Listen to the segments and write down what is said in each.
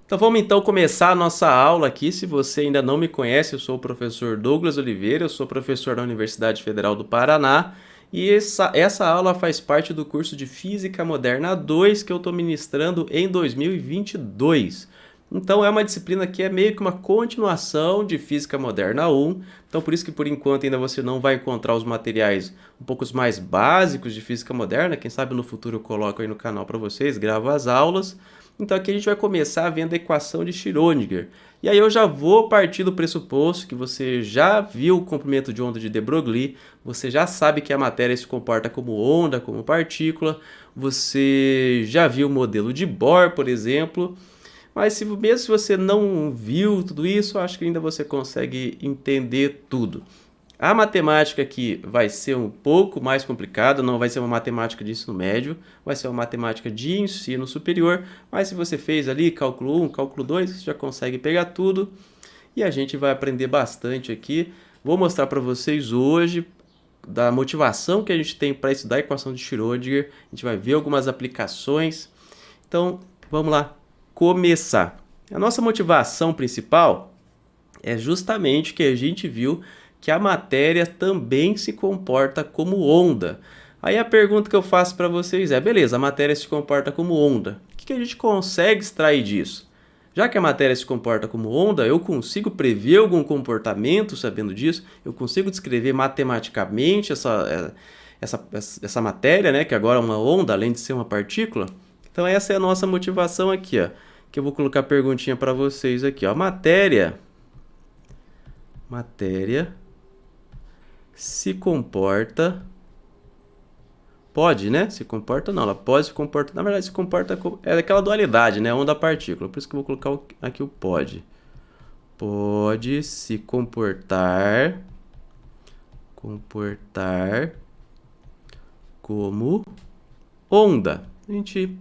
Então vamos então começar a nossa aula aqui. Se você ainda não me conhece, eu sou o professor Douglas Oliveira, eu sou professor da Universidade Federal do Paraná e essa aula faz parte do curso de Física Moderna 2 que eu estou ministrando em 2022. Então é uma disciplina que é meio que uma continuação de Física Moderna 1, então por isso que por enquanto ainda você não vai encontrar os materiais um pouco mais básicos de Física Moderna, quem sabe no futuro eu coloco aí no canal para vocês, gravo as aulas. Então aqui a gente vai começar vendo a equação de Schrödinger. E aí eu já vou partir do pressuposto que você já viu o comprimento de onda de de Broglie, você já sabe que a matéria se comporta como onda, como partícula, você já viu o modelo de Bohr, por exemplo, mas mesmo se você não viu tudo isso, acho que ainda você consegue entender tudo. A matemática aqui vai ser um pouco mais complicada, não vai ser uma matemática de ensino médio, vai ser uma matemática de ensino superior, mas se você fez ali cálculo 1, cálculo 2, você já consegue pegar tudo e a gente vai aprender bastante aqui. Vou mostrar para vocês hoje da motivação que a gente tem para estudar a equação de Schrödinger, a gente vai ver algumas aplicações. Então, vamos lá começar. A nossa motivação principal é justamente que a gente viu que a matéria também se comporta como onda. Aí a pergunta que eu faço para vocês é, beleza, a matéria se comporta como onda. O que a gente consegue extrair disso? Já que a matéria se comporta como onda, eu consigo prever algum comportamento sabendo disso? Eu consigo descrever matematicamente essa matéria, né, que agora é uma onda, além de ser uma partícula? Então essa é a nossa motivação aqui, ó, que eu vou colocar a perguntinha para vocês aqui. Ó. Matéria se comporta, pode, né? Se comporta não, ela pode se comportar, na verdade se comporta, é daquela dualidade, né? Onda-partícula, por isso que eu vou colocar aqui o pode. Pode se comportar como onda. A gente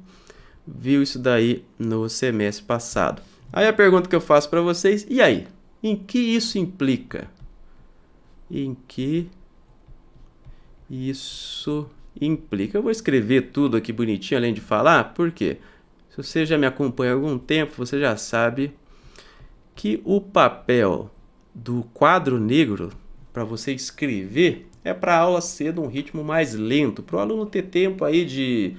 viu isso daí no semestre passado. Aí a pergunta que eu faço para vocês, e aí? Em que isso implica? Em que isso implica? Eu vou escrever tudo aqui bonitinho, além de falar, por quê? Se você já me acompanha há algum tempo, você já sabe que o papel do quadro negro para você escrever é para a aula ser de um ritmo mais lento, para o aluno ter tempo aí de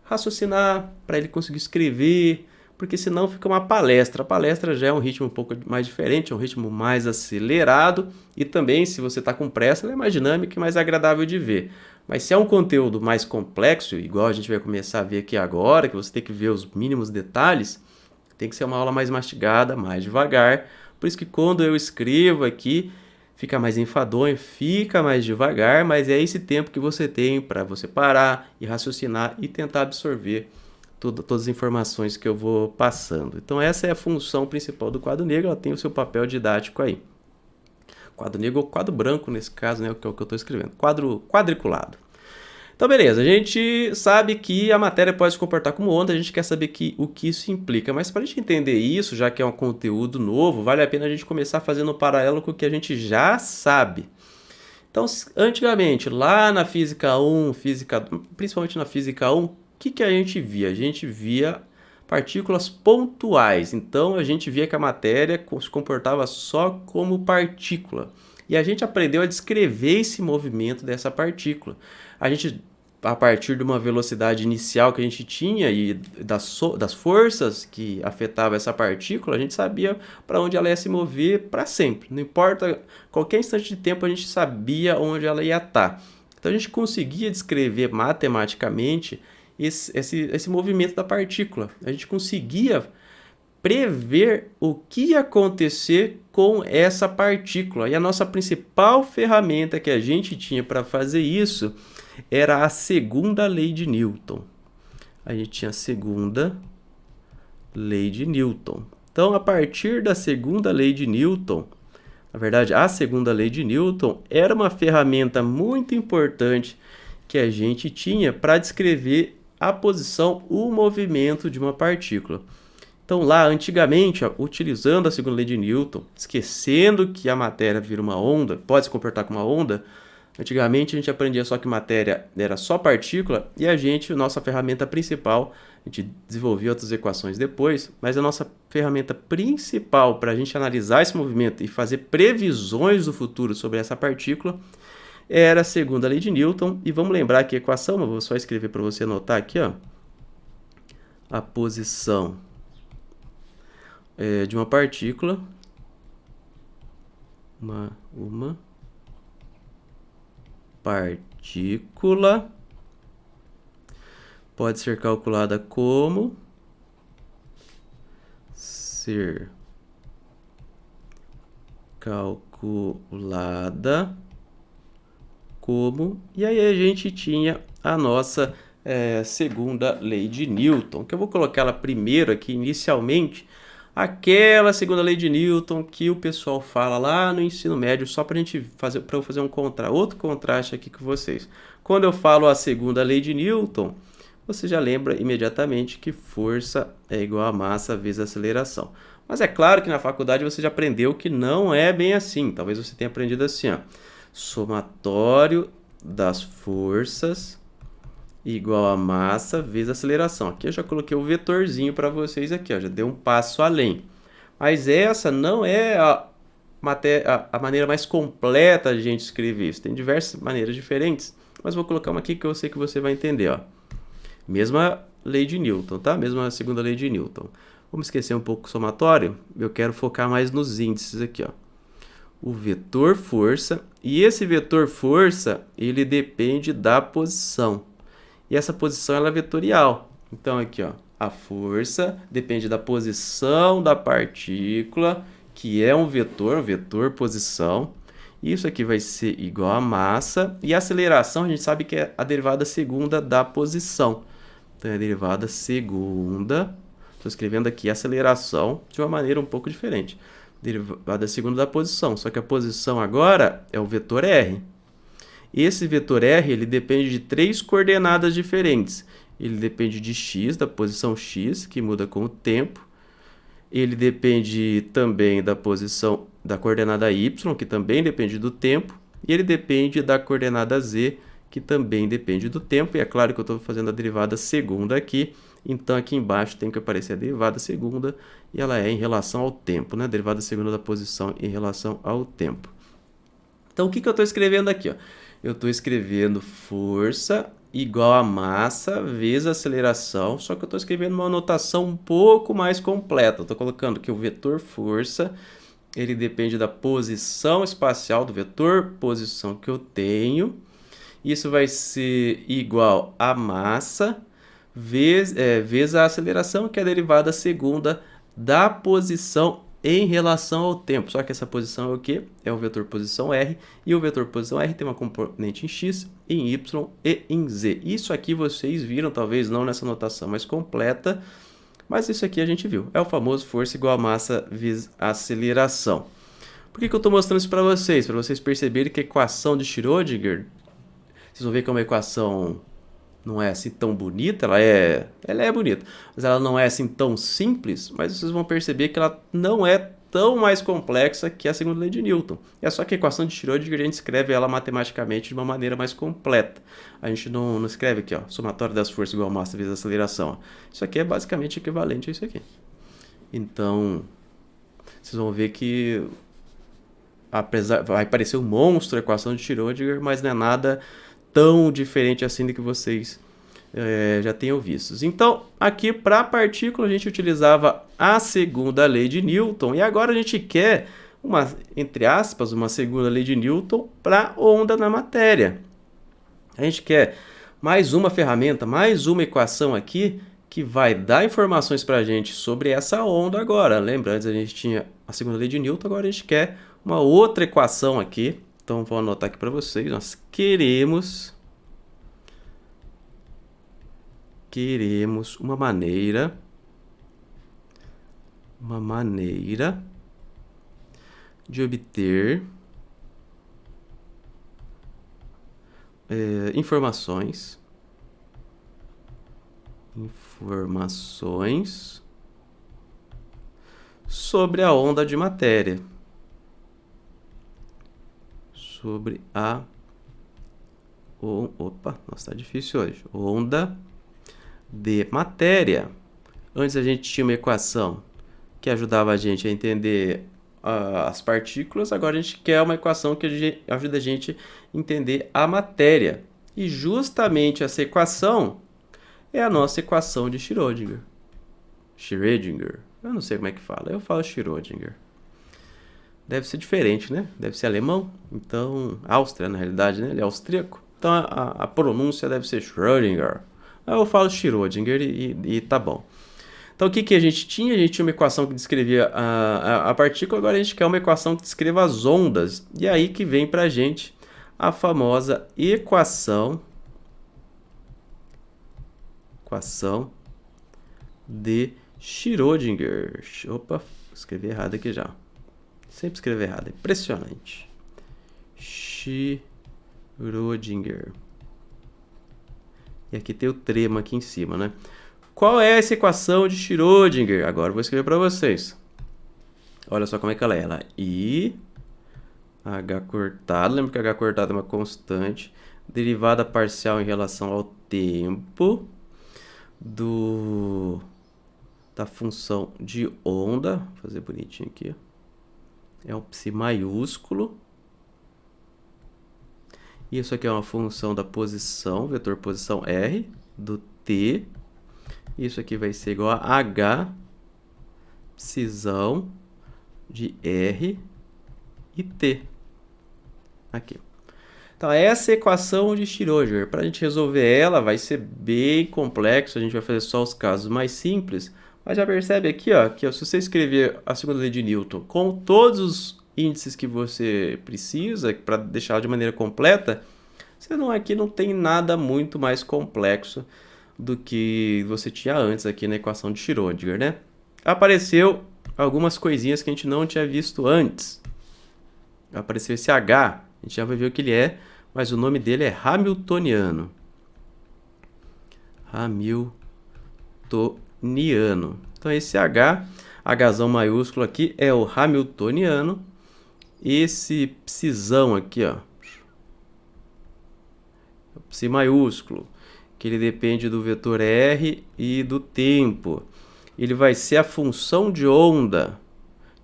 raciocinar, para ele conseguir escrever, porque senão fica uma palestra. A palestra já é um ritmo um pouco mais diferente, é um ritmo mais acelerado e também, se você está com pressa, ela é mais dinâmica e mais agradável de ver. Mas se é um conteúdo mais complexo, igual a gente vai começar a ver aqui agora, que você tem que ver os mínimos detalhes, tem que ser uma aula mais mastigada, mais devagar. Por isso que quando eu escrevo aqui, fica mais enfadonho, fica mais devagar, mas é esse tempo que você tem para você parar e raciocinar e tentar absorver todas as informações que eu vou passando. Então essa é a função principal do quadro negro, ela tem o seu papel didático aí. Quadro negro ou quadro branco nesse caso, né, que é o que eu estou escrevendo. Quadro quadriculado. Então beleza, a gente sabe que a matéria pode se comportar como onda, a gente quer saber o que isso implica. Mas para a gente entender isso, já que é um conteúdo novo, vale a pena a gente começar fazendo um paralelo com o que a gente já sabe. Então, antigamente, lá na Física 1, principalmente na Física 1, o que a gente via? A gente via partículas pontuais. Então, a gente via que a matéria se comportava só como partícula. E a gente aprendeu a descrever esse movimento dessa partícula. A gente, a partir de uma velocidade inicial que a gente tinha e das forças que afetavam essa partícula, a gente sabia para onde ela ia se mover para sempre. Não importa, qualquer instante de tempo a gente sabia onde ela ia estar. Então a gente conseguia descrever matematicamente esse movimento da partícula. A gente conseguia prever o que ia acontecer com essa partícula. E a nossa principal ferramenta que a gente tinha para fazer isso era a segunda lei de Newton. A gente tinha a segunda lei de Newton. Então, a partir da segunda lei de Newton, na verdade, a segunda lei de Newton era uma ferramenta muito importante que a gente tinha para descrever a posição, o movimento de uma partícula. Então, lá, antigamente, utilizando a segunda lei de Newton, esquecendo que a matéria vira uma onda, pode se comportar como uma onda, Antigamente a gente aprendia só que matéria era só partícula e nossa ferramenta principal, a gente desenvolvia outras equações depois, mas a nossa ferramenta principal para a gente analisar esse movimento e fazer previsões do futuro sobre essa partícula era a segunda lei de Newton. E vamos lembrar que a equação, eu vou só escrever para você anotar aqui, ó, a posição de uma partícula, uma partícula pode ser calculada como e aí a gente tinha a nossa segunda lei de Newton, que eu vou colocar ela primeiro aqui inicialmente, aquela segunda lei de Newton que o pessoal fala lá no ensino médio, só para eu fazer outro contraste aqui com vocês. Quando eu falo a segunda lei de Newton, você já lembra imediatamente que força é igual a massa vezes a aceleração. Mas é claro que na faculdade você já aprendeu que não é bem assim. Talvez você tenha aprendido assim, ó. Somatório das forças igual a massa vezes a aceleração. Aqui eu já coloquei o vetorzinho para vocês aqui, ó, já dei um passo além. Mas essa não é a maneira mais completa de a gente escrever isso. Tem diversas maneiras diferentes, mas vou colocar uma aqui que eu sei que você vai entender, ó. Mesma lei de Newton, tá? Mesma segunda lei de Newton. Vamos esquecer um pouco o somatório. Eu quero focar mais nos índices aqui, ó. O vetor força, e esse vetor força, ele depende da posição. E essa posição ela é vetorial. Então aqui, ó, a força depende da posição da partícula, que é um vetor posição. Isso aqui vai ser igual a massa, e a aceleração a gente sabe que é a derivada segunda da posição. Então é a derivada segunda, estou escrevendo aqui aceleração de uma maneira um pouco diferente. Derivada segunda da posição, só que a posição agora é o vetor R. Esse vetor R ele depende de 3 coordenadas diferentes. Ele depende de x, da posição x, que muda com o tempo. Ele depende também da posição da coordenada y, que também depende do tempo. E ele depende da coordenada z, que também depende do tempo. E é claro que eu estou fazendo a derivada segunda aqui. Então aqui embaixo tem que aparecer a derivada segunda e ela é em relação ao tempo, né? Derivada segunda da posição em relação ao tempo. Então o que eu estou escrevendo aqui, ó? Eu estou escrevendo força igual a massa vezes a aceleração, só que eu estou escrevendo uma notação um pouco mais completa. Estou colocando que o vetor força, ele depende da posição espacial do vetor posição que eu tenho. Isso vai ser igual a massa vezes a aceleração, que é a derivada segunda da posição em relação ao tempo. Só que essa posição é o quê? É o vetor posição R, e o vetor posição R tem uma componente em x, em y e em z. Isso aqui vocês viram, talvez não nessa notação mais completa, mas isso aqui a gente viu. É o famoso força igual a massa vezes a aceleração. Por que eu estou mostrando isso para vocês? Para vocês perceberem que a equação de Schrödinger, vocês vão ver que é uma equação não é assim tão bonita, ela é bonita, mas ela não é assim tão simples, mas vocês vão perceber que ela não é tão mais complexa que a segunda lei de Newton. É só que a equação de Schrödinger a gente escreve ela matematicamente de uma maneira mais completa. A gente não escreve aqui, ó, somatório das forças igual a massa vezes a aceleração. Ó. Isso aqui é basicamente equivalente a isso aqui. Então, vocês vão ver que vai parecer um monstro a equação de Schrödinger, mas não é nada tão diferente assim do que vocês já tenham visto. Então, aqui para a partícula a gente utilizava a segunda lei de Newton, e agora a gente quer, entre aspas, uma segunda lei de Newton para onda na matéria. A gente quer mais uma ferramenta, mais uma equação aqui que vai dar informações para a gente sobre essa onda agora. Lembra, antes a gente tinha a segunda lei de Newton, agora a gente quer uma outra equação aqui. Então, vou anotar aqui para vocês. Nós queremos uma maneira de obter informações sobre a onda de matéria. Sobre a Opa, nossa, tá difícil hoje. Onda de matéria. Antes a gente tinha uma equação que ajudava a gente a entender as partículas, agora a gente quer uma equação que ajuda a gente a entender a matéria. E justamente essa equação é a nossa equação de Schrödinger. Schrödinger. Eu não sei como é que fala. Eu falo Schrödinger. Deve ser diferente, né? Deve ser alemão. Então, Áustria, na realidade, né? Ele é austríaco. Então, a pronúncia deve ser Schrödinger. Eu falo Schrödinger e tá bom. Então, o que a gente tinha? A gente tinha uma equação que descrevia a partícula, agora a gente quer uma equação que descreva as ondas. E aí que vem pra gente a famosa equação de Schrödinger. Opa, escrevi errado aqui já. Sempre escrevi errado, é impressionante. Schrödinger. E aqui tem o trema aqui em cima, né? Qual é essa equação de Schrödinger? Agora eu vou escrever para vocês. Olha só como é que ela é. Ela é I, H cortado. Lembra que H cortado é uma constante. Derivada parcial em relação ao tempo da função de onda. Vou fazer bonitinho aqui. É um psi maiúsculo. Isso aqui é uma função da posição, vetor posição R, do t. Isso aqui vai ser igual a H, psizão de R e T. Aqui. Então, essa é a equação de Schrödinger. Para a gente resolver ela, vai ser bem complexo. A gente vai fazer só os casos mais simples. Mas já percebe aqui, ó, que se você escrever a segunda lei de Newton com todos os índices que você precisa para deixá-la de maneira completa, aqui não tem nada muito mais complexo do que você tinha antes aqui na equação de Schrödinger, né? Apareceu algumas coisinhas que a gente não tinha visto antes. Apareceu esse H, a gente já vai ver o que ele é, mas o nome dele é Hamiltoniano. Hamiltoniano. Então esse Hzão maiúsculo aqui é o Hamiltoniano. Esse psizão aqui, ó, psi maiúsculo, que ele depende do vetor R e do tempo. Ele vai ser a função de onda,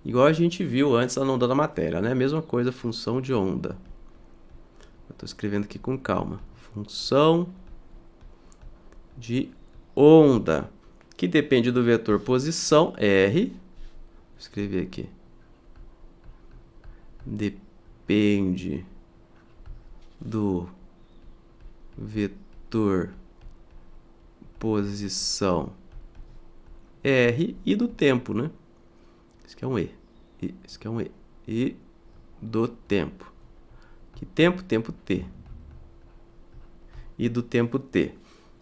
igual a gente viu antes na onda da matéria, né? Mesma coisa, função de onda. Eu estou escrevendo aqui com calma. Função de onda, que depende do vetor posição R. Vou escrever aqui. Depende do vetor posição R e do tempo, né? Isso aqui é um E. Isso aqui é um E. E do tempo. Que tempo? Tempo T. E do tempo T.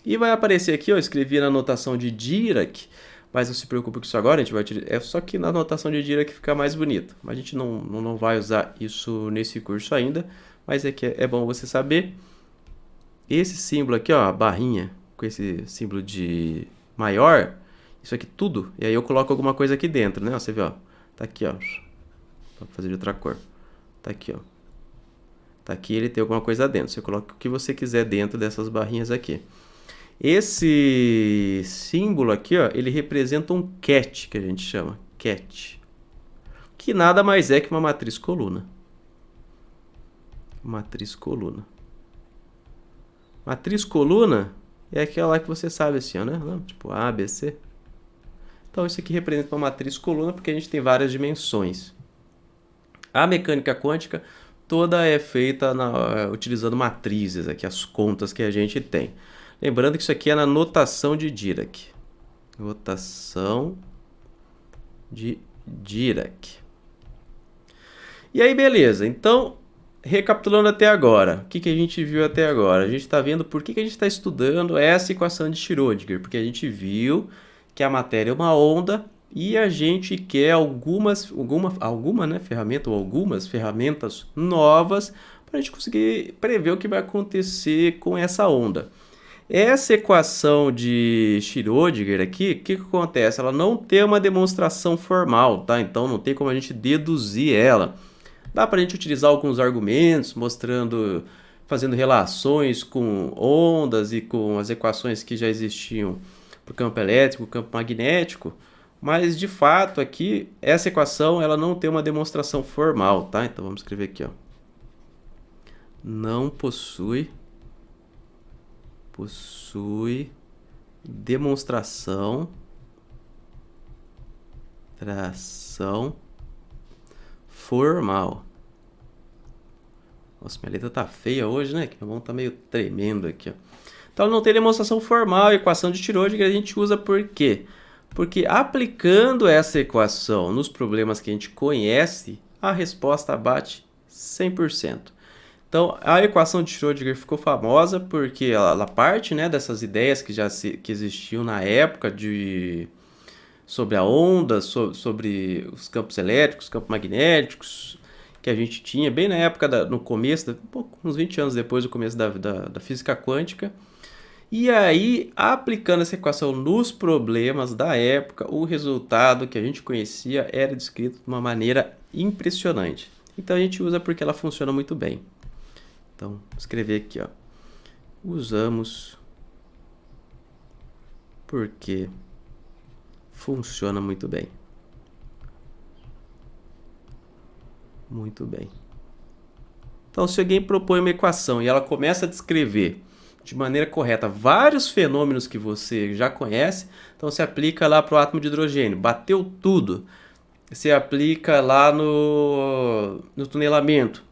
E vai aparecer aqui, ó, eu escrevi na notação de Dirac, mas não se preocupe com isso agora, a gente vai utilizar. É só que na notação de Dirac fica mais bonito. Mas a gente não vai usar isso nesse curso ainda, mas é que é bom você saber. Esse símbolo aqui, ó, a barrinha, com esse símbolo de maior, isso aqui tudo, e aí eu coloco alguma coisa aqui dentro, né? Ó, você vê, ó, tá aqui, ó, vou fazer de outra cor, tá aqui, ó, tá aqui, ele tem alguma coisa dentro, você coloca o que você quiser dentro dessas barrinhas aqui. Esse símbolo aqui, ó, ele representa um ket, que a gente chama, ket, que nada mais é que uma matriz coluna. Matriz coluna. Matriz coluna é aquela que você sabe assim, ó, né? Tipo A, B, C. Então, isso aqui representa uma matriz coluna porque a gente tem várias dimensões. A mecânica quântica toda é feita utilizando matrizes, aqui as contas que a gente tem. Lembrando que isso aqui é na notação de Dirac. Notação de Dirac. E aí, beleza. Então, recapitulando até agora, o que a gente viu até agora? A gente está vendo por que a gente está estudando essa equação de Schrödinger, porque a gente viu que a matéria é uma onda e a gente quer algumas ferramentas novas para a gente conseguir prever o que vai acontecer com essa onda. Essa equação de Schrödinger aqui, o que acontece? Ela não tem uma demonstração formal, tá? Então não tem como a gente deduzir ela. Dá para a gente utilizar alguns argumentos mostrando fazendo relações com ondas e com as equações que já existiam para o campo elétrico, campo magnético, mas de fato aqui essa equação ela não tem uma demonstração formal, tá? Então vamos escrever aqui, ó. Não possui demonstração tração formal. Nossa, minha letra tá feia hoje, né? Que minha mão tá meio tremendo aqui, ó. Então não tem demonstração formal, a equação de Schrödinger a gente usa por quê? Porque aplicando essa equação nos problemas que a gente conhece, a resposta bate 100%. Então, a equação de Schrödinger ficou famosa porque ela parte, né, dessas ideias que existiam na época sobre a onda, sobre os campos elétricos, campos magnéticos, que a gente tinha bem na época, no começo, uns 20 anos depois do começo da física quântica. E aí, aplicando essa equação nos problemas da época, o resultado que a gente conhecia era descrito de uma maneira impressionante. Então a gente usa porque ela funciona muito bem. Então, vou escrever aqui, ó. Usamos porque funciona muito bem. Muito bem. Então, se alguém propõe uma equação e ela começa a descrever de maneira correta vários fenômenos que você já conhece, então você aplica lá para o átomo de hidrogênio, bateu tudo. Você aplica lá no tunelamento,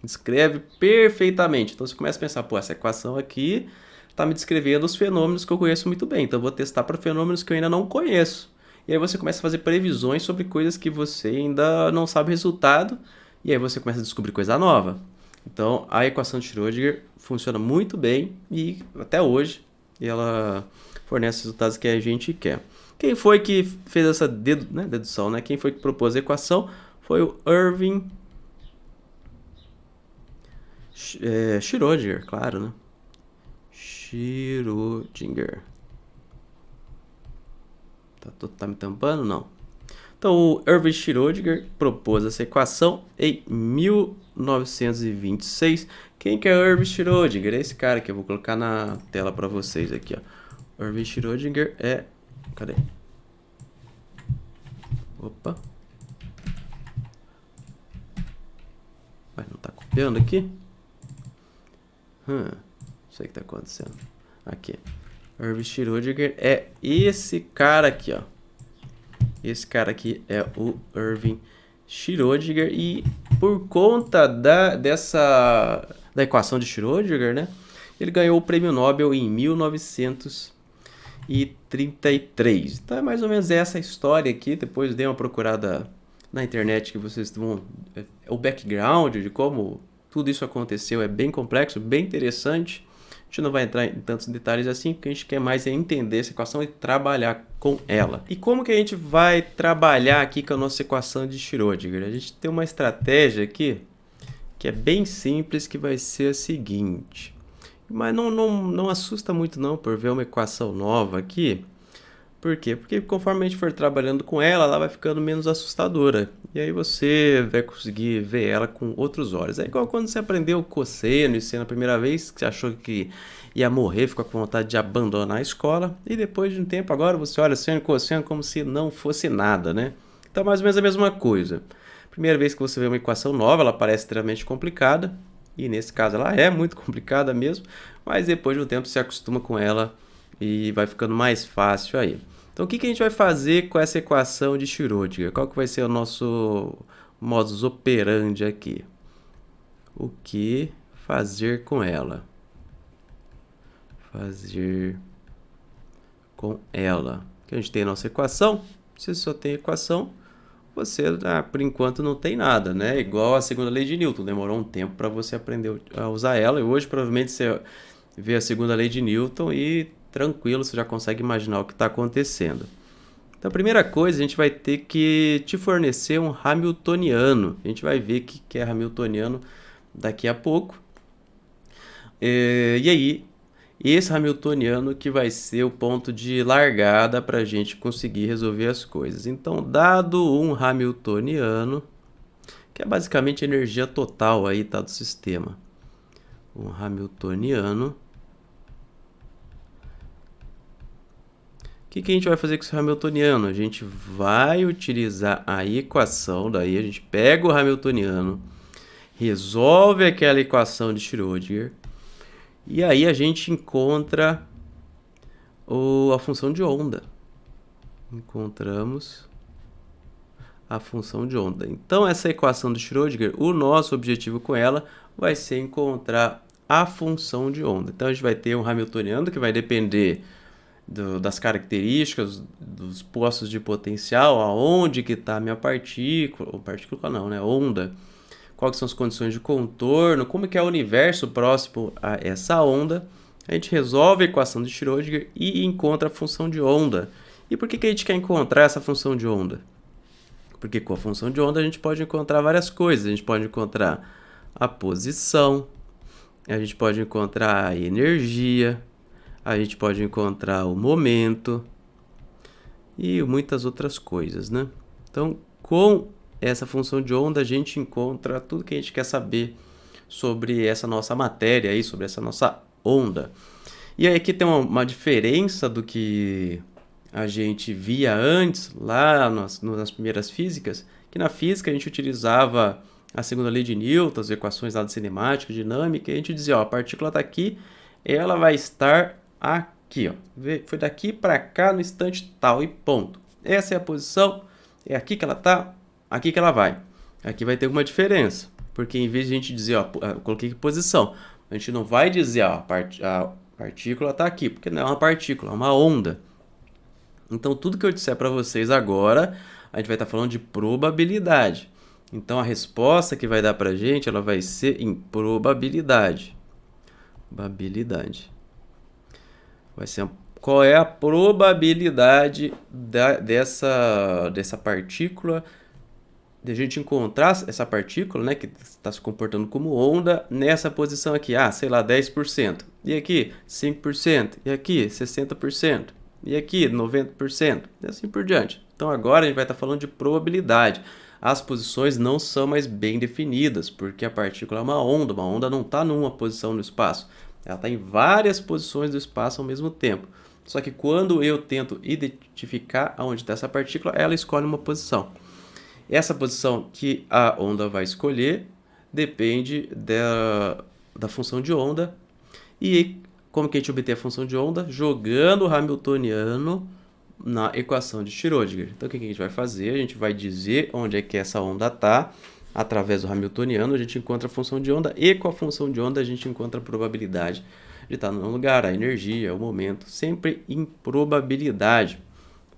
descreve perfeitamente. Então você começa a pensar, pô, essa equação aqui está me descrevendo os fenômenos que eu conheço muito bem, então eu vou testar para fenômenos que eu ainda não conheço. E aí você começa a fazer previsões sobre coisas que você ainda não sabe o resultado, e aí você começa a descobrir coisa nova. Então, a equação de Schrödinger funciona muito bem e até hoje ela fornece os resultados que a gente quer. Quem foi que fez essa dedução, né? Quem foi que propôs a equação? Foi o Irving Schrödinger, claro, né? Schrödinger. Tá me tampando? Não. Então, o Irving Schrödinger propôs essa equação em 1926. Quem que é o Irving Schrödinger? É esse cara que eu vou colocar na tela para vocês aqui, ó. Irving Schrödinger é... Cadê? Opa. Mas não tá copiando aqui? Não sei o que tá acontecendo. Aqui. Irving Schrödinger é esse cara aqui, ó. Esse cara aqui é o Irving Schrödinger e por conta da equação de Schrödinger, né, ele ganhou o prêmio Nobel em 1933. Então é mais ou menos essa história aqui. Depois dê uma procurada na internet que vocês vão... O background de como tudo isso aconteceu é bem complexo, bem interessante. A gente não vai entrar em tantos detalhes assim, porque a gente quer mais entender essa equação e trabalhar com ela. E como que a gente vai trabalhar aqui com a nossa equação de Schrödinger? A gente tem uma estratégia aqui que é bem simples, que vai ser a seguinte. Mas não assusta muito não por ver uma equação nova aqui. Por quê? Porque conforme a gente for trabalhando com ela vai ficando menos assustadora. E aí você vai conseguir ver ela com outros olhos. É igual quando você aprendeu cosseno e seno a primeira vez, que você achou que ia morrer, ficou com vontade de abandonar a escola. E depois de um tempo agora você olha seno e cosseno como se não fosse nada, né? Então mais ou menos a mesma coisa. Primeira vez que você vê uma equação nova, ela parece extremamente complicada. E nesse caso ela é muito complicada mesmo. Mas depois de um tempo você acostuma com ela e vai ficando mais fácil aí. Então, o que a gente vai fazer com essa equação de Schrödinger? Qual que vai ser o nosso modus operandi aqui? O que fazer com ela? Fazer com ela. Que a gente tem a nossa equação. Se só tem equação, você, por enquanto, não tem nada, né? Igual a segunda lei de Newton. Demorou um tempo para você aprender a usar ela. E hoje, provavelmente, você vê a segunda lei de Newton e... tranquilo, você já consegue imaginar o que está acontecendo. Então, a primeira coisa, a gente vai ter que te fornecer um Hamiltoniano. A gente vai ver o que é Hamiltoniano daqui a pouco. E aí, esse Hamiltoniano que vai ser o ponto de largada para a gente conseguir resolver as coisas. Então, dado um Hamiltoniano, que é basicamente a energia total aí, tá, do sistema. um hamiltoniano. O que a gente vai fazer com esse hamiltoniano? A gente vai utilizar a equação, daí a gente pega o hamiltoniano, resolve aquela equação de Schrödinger, e aí a gente encontra a função de onda. Encontramos a função de onda. Então, essa equação de Schrödinger, o nosso objetivo com ela vai ser encontrar a função de onda. Então, a gente vai ter um hamiltoniano que vai depender das características dos postos de potencial, aonde que está a minha partícula, ou partícula não, né? Onda. Quais são as condições de contorno, como que é o universo próximo a essa onda. A gente resolve a equação de Schrödinger e encontra a função de onda. E por que a gente quer encontrar essa função de onda? Porque com a função de onda a gente pode encontrar várias coisas. A gente pode encontrar a posição, a gente pode encontrar a energia, a gente pode encontrar o momento e muitas outras coisas, né? Então, com essa função de onda, a gente encontra tudo que a gente quer saber sobre essa nossa matéria aí, sobre essa nossa onda. E aí aqui tem uma diferença do que a gente via antes, lá nas primeiras físicas, que na física a gente utilizava a segunda lei de Newton, as equações lá de cinemática, dinâmica, e a gente dizia, ó, a partícula está aqui, ela vai estar aqui, ó. Foi daqui para cá no instante tal e ponto. Essa é a posição, é aqui que ela está, aqui que ela vai. Aqui vai ter alguma diferença, porque em vez de a gente dizer, ó, eu coloquei aqui posição, a gente não vai dizer, ó, a partícula está aqui, porque não é uma partícula, é uma onda. Então, tudo que eu disser para vocês agora, a gente vai estar falando de probabilidade. Então, a resposta que vai dar para a gente, ela vai ser em probabilidade. Probabilidade. Vai ser qual é a probabilidade dessa partícula, de a gente encontrar essa partícula, né, que está se comportando como onda, nessa posição aqui. Ah, sei lá, 10%. E aqui, 5%. E aqui, 60%. E aqui, 90%, e assim por diante. Então agora a gente vai estar falando de probabilidade. As posições não são mais bem definidas, porque a partícula é uma onda não está numa posição no espaço. Ela está em várias posições do espaço ao mesmo tempo. Só que quando eu tento identificar aonde está essa partícula, ela escolhe uma posição. Essa posição que a onda vai escolher depende da função de onda. E como que a gente obtém a função de onda? Jogando o hamiltoniano na equação de Schrödinger. Então, o que a gente vai fazer? A gente vai dizer onde é que essa onda está. Através do hamiltoniano, a gente encontra a função de onda. E com a função de onda, a gente encontra a probabilidade de estar no lugar, a energia, o momento. Sempre em probabilidade.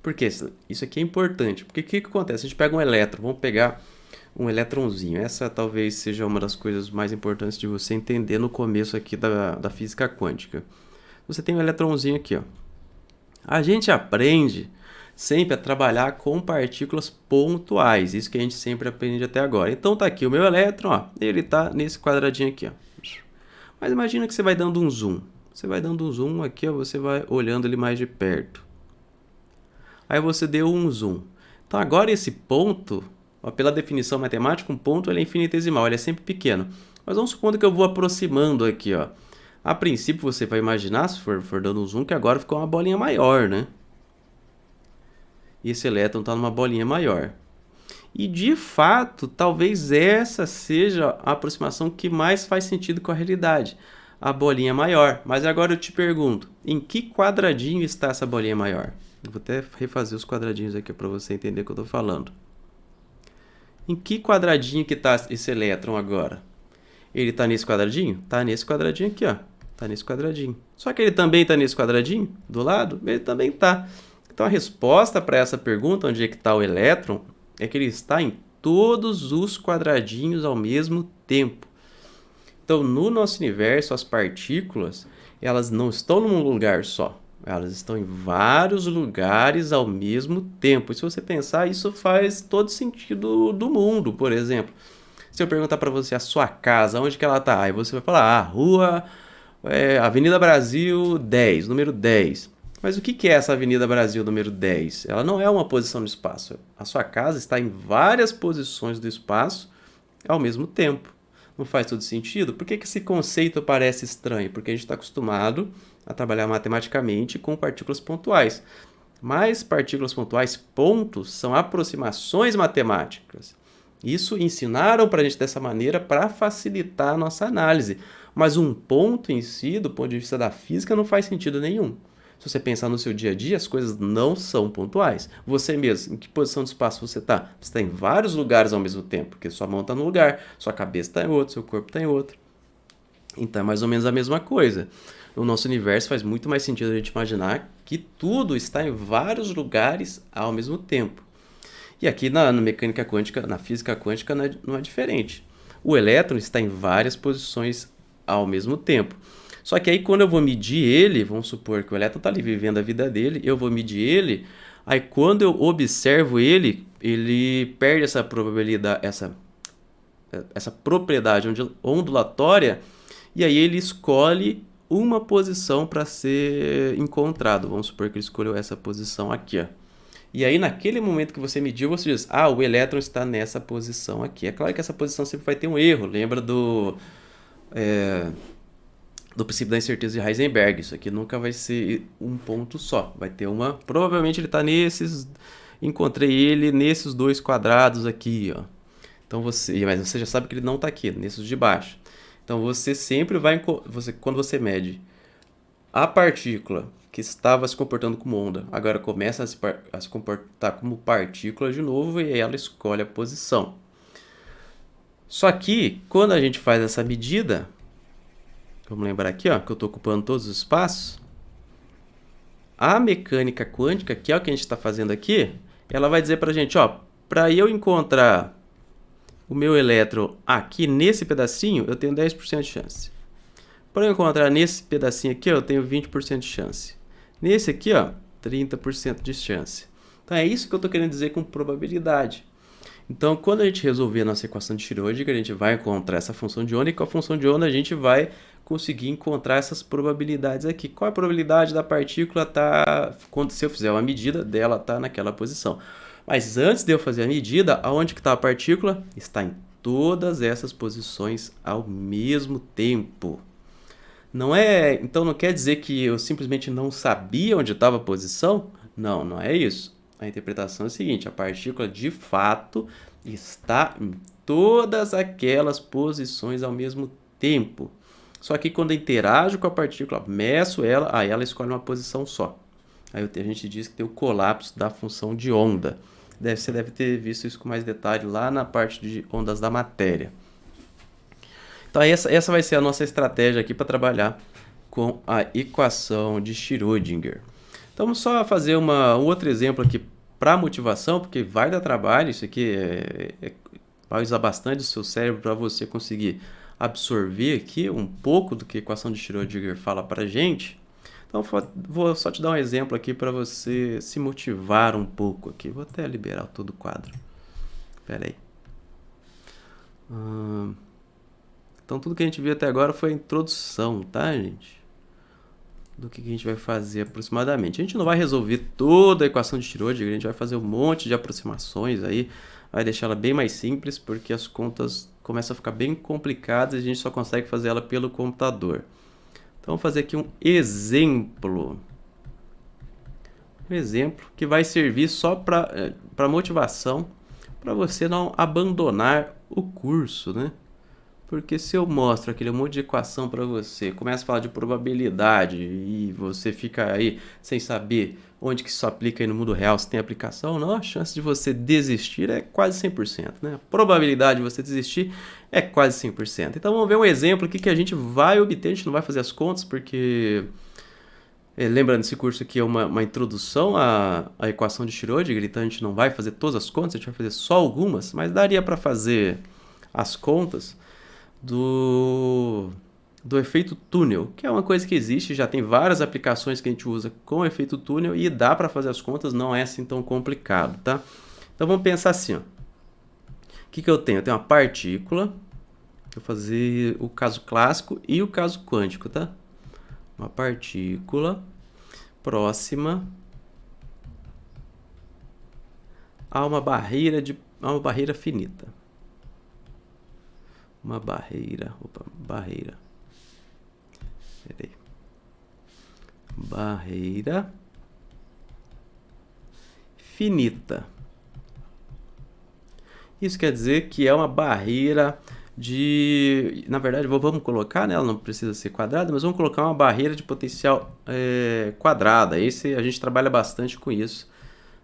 Por quê? Isso aqui é importante. Porque o que acontece? A gente pega um elétron. Vamos pegar um eletrãozinho. Essa talvez seja uma das coisas mais importantes de você entender no começo aqui da física quântica. Você tem um eletrãozinho aqui, ó. A gente aprende sempre a trabalhar com partículas pontuais. Isso que a gente sempre aprende até agora. Então tá aqui o meu elétron, ó. Ele tá nesse quadradinho aqui, ó. Mas imagina que você vai dando um zoom. Você vai dando um zoom aqui, ó. Você vai olhando ele mais de perto. Aí você deu um zoom. Então agora esse ponto, ó, pela definição matemática, um ponto ele é infinitesimal, ele é sempre pequeno. Mas vamos supor que eu vou aproximando aqui, ó. A princípio você vai imaginar, se for dando um zoom, que agora ficou uma bolinha maior, né? E esse elétron está numa bolinha maior. E de fato, talvez essa seja a aproximação que mais faz sentido com a realidade. A bolinha maior. Mas agora eu te pergunto, em que quadradinho está essa bolinha maior? Eu vou até refazer os quadradinhos aqui para você entender o que eu estou falando. Em que quadradinho que está esse elétron agora? Ele está nesse quadradinho? Está nesse quadradinho aqui, ó. Está nesse quadradinho. Só que ele também está nesse quadradinho do lado? Ele também está. Então a resposta para essa pergunta, onde é que está o elétron, é que ele está em todos os quadradinhos ao mesmo tempo. Então no nosso universo, as partículas, elas não estão num lugar só. Elas estão em vários lugares ao mesmo tempo. E se você pensar, isso faz todo sentido do mundo. Por exemplo, se eu perguntar para você a sua casa, onde que ela está? Aí você vai falar, rua, Avenida Brasil 10, número 10. Mas o que é essa Avenida Brasil número 10? Ela não é uma posição no espaço. A sua casa está em várias posições do espaço ao mesmo tempo. Não faz todo sentido? Por que esse conceito parece estranho? Porque a gente está acostumado a trabalhar matematicamente com partículas pontuais. Mas partículas pontuais, pontos, são aproximações matemáticas. Isso ensinaram para a gente dessa maneira para facilitar a nossa análise. Mas um ponto em si, do ponto de vista da física, não faz sentido nenhum. Se você pensar no seu dia a dia, as coisas não são pontuais. Você mesmo, em que posição do espaço você está? Você está em vários lugares ao mesmo tempo, porque sua mão está num lugar, sua cabeça está em outro, seu corpo está em outro. Então é mais ou menos a mesma coisa. No nosso universo faz muito mais sentido a gente imaginar que tudo está em vários lugares ao mesmo tempo. E aqui na mecânica quântica, na física quântica, não é diferente. O elétron está em várias posições ao mesmo tempo. Só que aí quando eu vou medir ele, vamos supor que o elétron está ali vivendo a vida dele, eu vou medir ele, aí quando eu observo ele, ele perde essa probabilidade, essa propriedade ondulatória, e aí ele escolhe uma posição para ser encontrado. Vamos supor que ele escolheu essa posição aqui, ó. E aí, naquele momento que você mediu, você diz, o elétron está nessa posição aqui. É claro que essa posição sempre vai ter um erro. Lembra do princípio da incerteza de Heisenberg. Isso aqui nunca vai ser um ponto só. Vai ter uma... Provavelmente ele está nesses... Encontrei ele nesses dois quadrados aqui, ó. Então mas você já sabe que ele não está aqui, nesses de baixo. Então você sempre vai... Quando você mede a partícula que estava se comportando como onda, agora começa a se comportar como partícula de novo e ela escolhe a posição. Só que, quando a gente faz essa medida, vamos lembrar aqui, ó, que eu estou ocupando todos os espaços, a mecânica quântica, que é o que a gente está fazendo aqui, ela vai dizer para a gente, ó, para eu encontrar o meu elétron aqui nesse pedacinho, eu tenho 10% de chance. Para eu encontrar nesse pedacinho aqui, eu tenho 20% de chance. Nesse aqui, ó, 30% de chance. Então, é isso que eu estou querendo dizer com probabilidade. Então, quando a gente resolver a nossa equação de Schrödinger, a gente vai encontrar essa função de onda, e com a função de onda a gente vai conseguir encontrar essas probabilidades aqui. Qual é a probabilidade da partícula estar, se eu fizer uma medida, dela estar naquela posição? Mas antes de eu fazer a medida, aonde que está a partícula? Está em todas essas posições ao mesmo tempo. Então não quer dizer que eu simplesmente não sabia onde estava a posição? Não, não é isso. A interpretação é a seguinte, a partícula de fato está em todas aquelas posições ao mesmo tempo. Só que quando eu interajo com a partícula, meço ela, aí ela escolhe uma posição só. Aí a gente diz que tem o colapso da função de onda. Você deve ter visto isso com mais detalhe lá na parte de ondas da matéria. Então essa vai ser a nossa estratégia aqui para trabalhar com a equação de Schrödinger. Então vamos só fazer um outro exemplo aqui para motivação, porque vai dar trabalho, isso aqui vai usar bastante o seu cérebro para você conseguir absorver aqui um pouco do que a equação de Schrödinger fala para a gente. Então vou só te dar um exemplo aqui para você se motivar um pouco aqui. Vou até liberar todo o quadro. Espera aí. Então tudo que a gente viu até agora foi a introdução, tá, gente? Do que a gente vai fazer aproximadamente. A gente não vai resolver toda a equação de Schrödinger, a gente vai fazer um monte de aproximações aí, vai deixar ela bem mais simples, porque as contas começam a ficar bem complicadas e a gente só consegue fazer ela pelo computador. Então vamos fazer aqui um exemplo. Um exemplo que vai servir só para motivação, para você não abandonar o curso, né? Porque se eu mostro aquele monte de equação para você, começa a falar de probabilidade e você fica aí sem saber onde que isso aplica aí no mundo real, se tem aplicação ou não, a chance de você desistir é quase 100%, né? A probabilidade de você desistir é quase 100%. Então vamos ver um exemplo aqui que a gente vai obter, a gente não vai fazer as contas porque... lembrando, esse curso aqui é uma introdução à equação de Schrödinger, então a gente não vai fazer todas as contas, a gente vai fazer só algumas, mas daria para fazer as contas do efeito túnel, que é uma coisa que existe, já tem várias aplicações que a gente usa com efeito túnel e dá para fazer as contas, não é assim tão complicado, tá? Então vamos pensar assim, ó. O que eu tenho? Eu tenho uma partícula, vou fazer o caso clássico e o caso quântico, tá? Uma partícula próxima a uma barreira finita. uma barreira. Opa, barreira. Peraí. Barreira finita. Isso quer dizer que é uma barreira de... Na verdade, vamos colocar, né? Ela não precisa ser quadrada, mas vamos colocar uma barreira de potencial quadrada. A gente trabalha bastante com isso.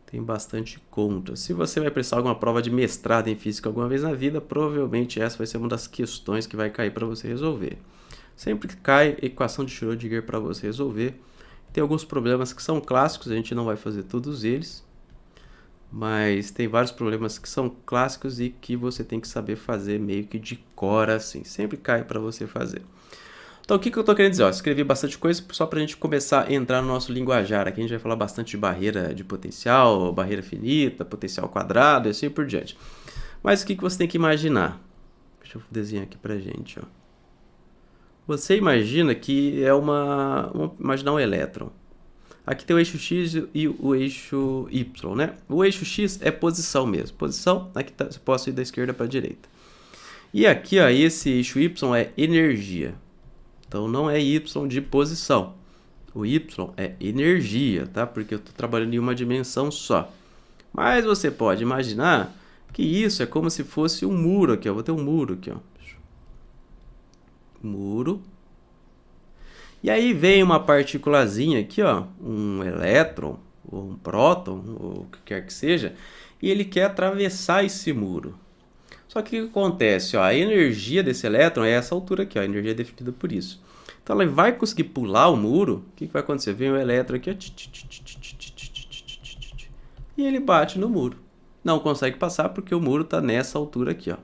Tem bastante conta. Se você vai prestar alguma prova de mestrado em física alguma vez na vida, provavelmente essa vai ser uma das questões que vai cair para você resolver. Sempre que cai equação de Schrödinger para você resolver, tem alguns problemas que são clássicos, a gente não vai fazer todos eles, mas tem vários problemas que são clássicos e que você tem que saber fazer meio que de cor assim. Sempre cai para você fazer. Então, o que eu estou querendo dizer? Escrevi bastante coisa só para a gente começar a entrar no nosso linguajar. Aqui a gente vai falar bastante de barreira de potencial, barreira finita, potencial quadrado e assim por diante. Mas o que você tem que imaginar? Deixa eu desenhar aqui para a gente. Ó. Você imagina que é vamos imaginar um elétron. Aqui tem o eixo X e o eixo Y, né? O eixo X é posição mesmo. Posição, aqui você posso ir da esquerda para a direita. E aqui, ó, esse eixo Y é energia. Então, não é Y de posição. O Y é energia, tá? Porque eu estou trabalhando em uma dimensão só. Mas você pode imaginar que isso é como se fosse um muro aqui, ó. Vou ter um muro aqui, ó. Muro. E aí vem uma partículazinha aqui, ó. Um elétron, ou um próton, ou o que quer que seja. E ele quer atravessar esse muro. Só que o que acontece? Ó, a energia desse elétron é essa altura aqui, ó, a energia é definida por isso. Então, ela vai conseguir pular o muro. O que vai acontecer? Vem o elétron aqui, ó, e ele bate no muro. Não consegue passar porque o muro está nessa altura aqui. Ó.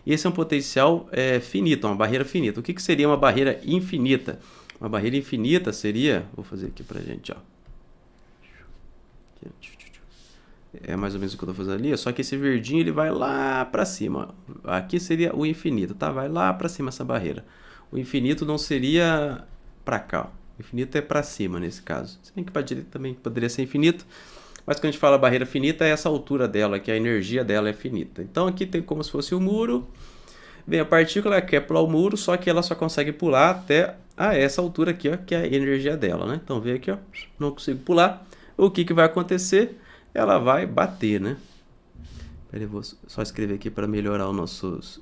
Esse é um potencial finito, uma barreira finita. O que seria uma barreira infinita? Uma barreira infinita seria... Vou fazer aqui para a gente, ó. É mais ou menos o que eu estou fazendo ali, só que esse verdinho ele vai lá para cima. Ó. Aqui seria o infinito, tá? Vai lá para cima essa barreira. O infinito não seria para cá. Ó. O infinito é para cima nesse caso. Se bem que para a direita também poderia ser infinito. Mas quando a gente fala barreira finita, é essa altura dela, que a energia dela é finita. Então aqui tem como se fosse um muro. Vem a partícula, quer pular o muro, só que ela só consegue pular até essa altura aqui, ó, que é a energia dela, né? Então vem aqui, ó, não consigo pular. O que vai acontecer? Ela vai bater, né? Peraí, vou só escrever aqui para melhorar a nossa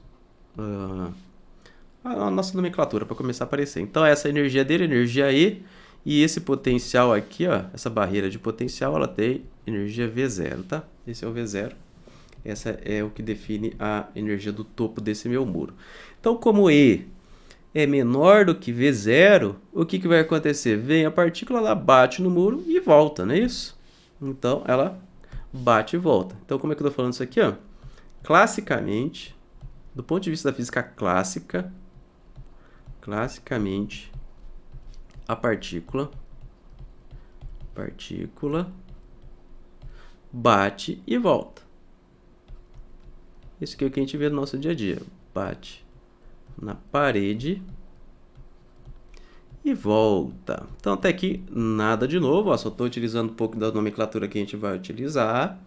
nomenclatura, para começar a aparecer. Então essa energia dele, energia E, e esse potencial aqui, ó, essa barreira de potencial, ela tem energia V0, tá? Esse é o V0. Essa é o que define a energia do topo desse meu muro. Então, como E é menor do que V0, o que vai acontecer? Vem a partícula, ela bate no muro e volta, não é isso? Então, ela bate e volta. Então, como é que eu estou falando isso aqui? Ó? Classicamente, do ponto de vista da física clássica, classicamente, a partícula bate e volta. Isso aqui é o que a gente vê no nosso dia a dia. Bate na parede e volta. Então, até aqui, nada de novo. Ó, só estou utilizando um pouco da nomenclatura que a gente vai utilizar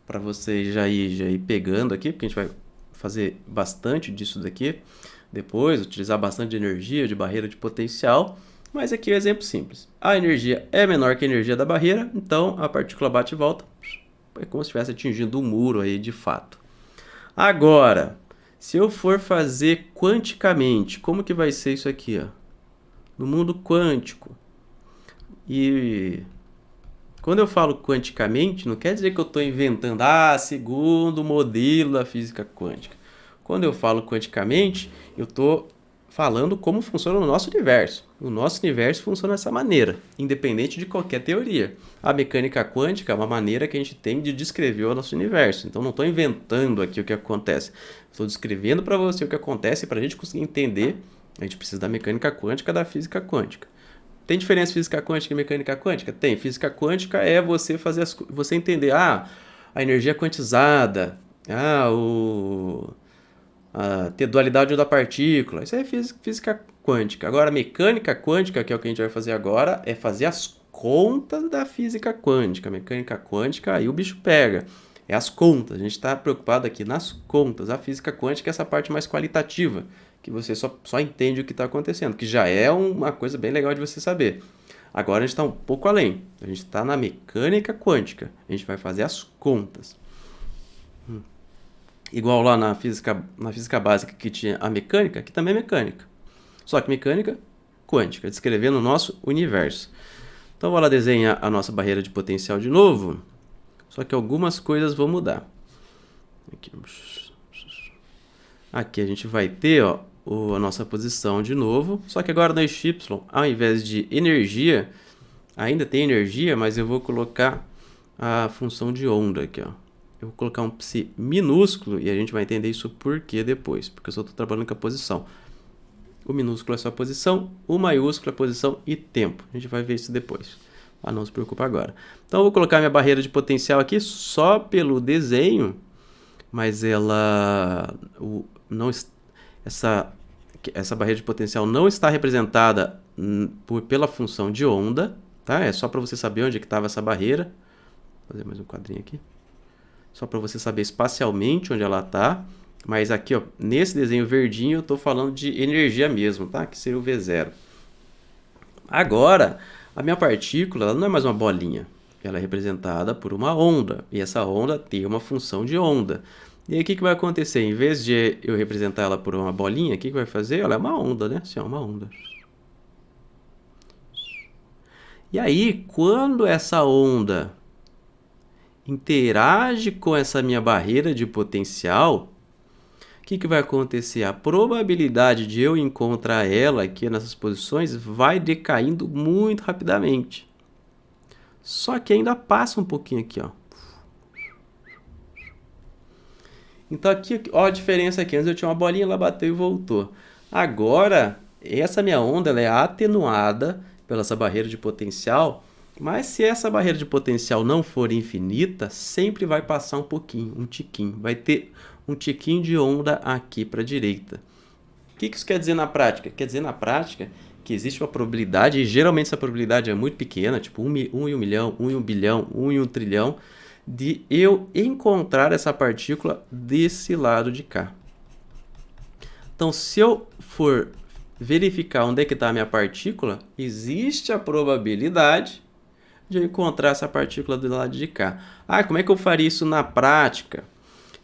para vocês já ir pegando aqui, porque a gente vai fazer bastante disso daqui. Depois, utilizar bastante de energia, de barreira de potencial. Mas aqui é um exemplo simples. A energia é menor que a energia da barreira, então a partícula bate e volta. É como se estivesse atingindo um muro aí de fato. Agora, se eu for fazer quanticamente, como que vai ser isso aqui? Ó? No mundo quântico. E quando eu falo quanticamente, não quer dizer que eu estou inventando segundo modelo da física quântica. Quando eu falo quanticamente, eu estou falando como funciona o nosso universo. O nosso universo funciona dessa maneira, independente de qualquer teoria. A mecânica quântica é uma maneira que a gente tem de descrever o nosso universo. Então, não estou inventando aqui o que acontece. Estou descrevendo para você o que acontece para a gente conseguir entender. A gente precisa da mecânica quântica da física quântica. Tem diferença física quântica e mecânica quântica? Tem. Física quântica é você entender a energia quantizada, ter dualidade da partícula. Isso é física quântica. Agora, mecânica quântica, que é o que a gente vai fazer agora, é fazer as contas da física quântica. Mecânica quântica, aí o bicho pega. É as contas. A gente está preocupado aqui nas contas. A física quântica é essa parte mais qualitativa, que você só entende o que está acontecendo, que já é uma coisa bem legal de você saber. Agora a gente está um pouco além. A gente está na mecânica quântica. A gente vai fazer as contas. Igual lá na física básica que tinha a mecânica, que também é mecânica. Só que mecânica quântica, descrevendo o nosso universo. Então vou lá desenhar a nossa barreira de potencial de novo. Só que algumas coisas vão mudar. Aqui a gente vai ter a nossa posição de novo. Só que agora no eixo Y, ao invés de energia, ainda tem energia, mas eu vou colocar a função de onda aqui, ó. Eu vou colocar um psi minúsculo e a gente vai entender isso por que depois, porque eu só estou trabalhando com a posição. O minúsculo é só a posição, o maiúsculo é a posição e tempo. A gente vai ver isso depois. Não se preocupa agora. Então eu vou colocar minha barreira de potencial aqui só pelo desenho, mas ela não essa barreira de potencial não está representada pela função de onda, tá? É só para você saber onde que estava essa barreira. Vou fazer mais um quadrinho aqui. Só para você saber espacialmente onde ela está. Mas aqui, ó, nesse desenho verdinho, eu estou falando de energia mesmo, tá? Que seria o V0. Agora, a minha partícula ela não é mais uma bolinha. Ela é representada por uma onda. E essa onda tem uma função de onda. E aí, o que vai acontecer? Em vez de eu representar ela por uma bolinha, o que vai fazer? Ela é uma onda, né? Assim, ó, uma onda. E aí, quando essa onda interage com essa minha barreira de potencial, o que vai acontecer? A probabilidade de eu encontrar ela aqui nessas posições vai decaindo muito rapidamente. Só que ainda passa um pouquinho aqui, ó. Então aqui, ó a diferença aqui. Antes eu tinha uma bolinha, ela bateu e voltou. Agora, essa minha onda ela é atenuada pela essa barreira de potencial. Mas se essa barreira de potencial não for infinita, sempre vai passar um pouquinho, um tiquinho. Vai ter um tiquinho de onda aqui para a direita. O que isso quer dizer na prática? Quer dizer na prática que existe uma probabilidade, e geralmente essa probabilidade é muito pequena, tipo 1 em 1 milhão, 1 em 1 bilhão, 1 em 1 trilhão, de eu encontrar essa partícula desse lado de cá. Então, se eu for verificar onde é que está a minha partícula, existe a probabilidade de eu encontrar essa partícula do lado de cá. Como é que eu faria isso na prática?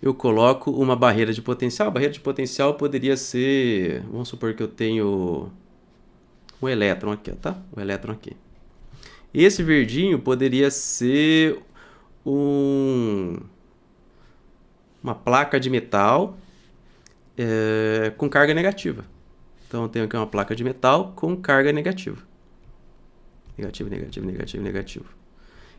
Eu coloco uma barreira de potencial. A barreira de potencial poderia ser... Vamos supor que eu tenho um elétron aqui, tá? Um elétron aqui. Esse verdinho poderia ser uma placa de metal com carga negativa. Então, eu tenho aqui uma placa de metal com carga negativa. Negativo, negativo, negativo, negativo.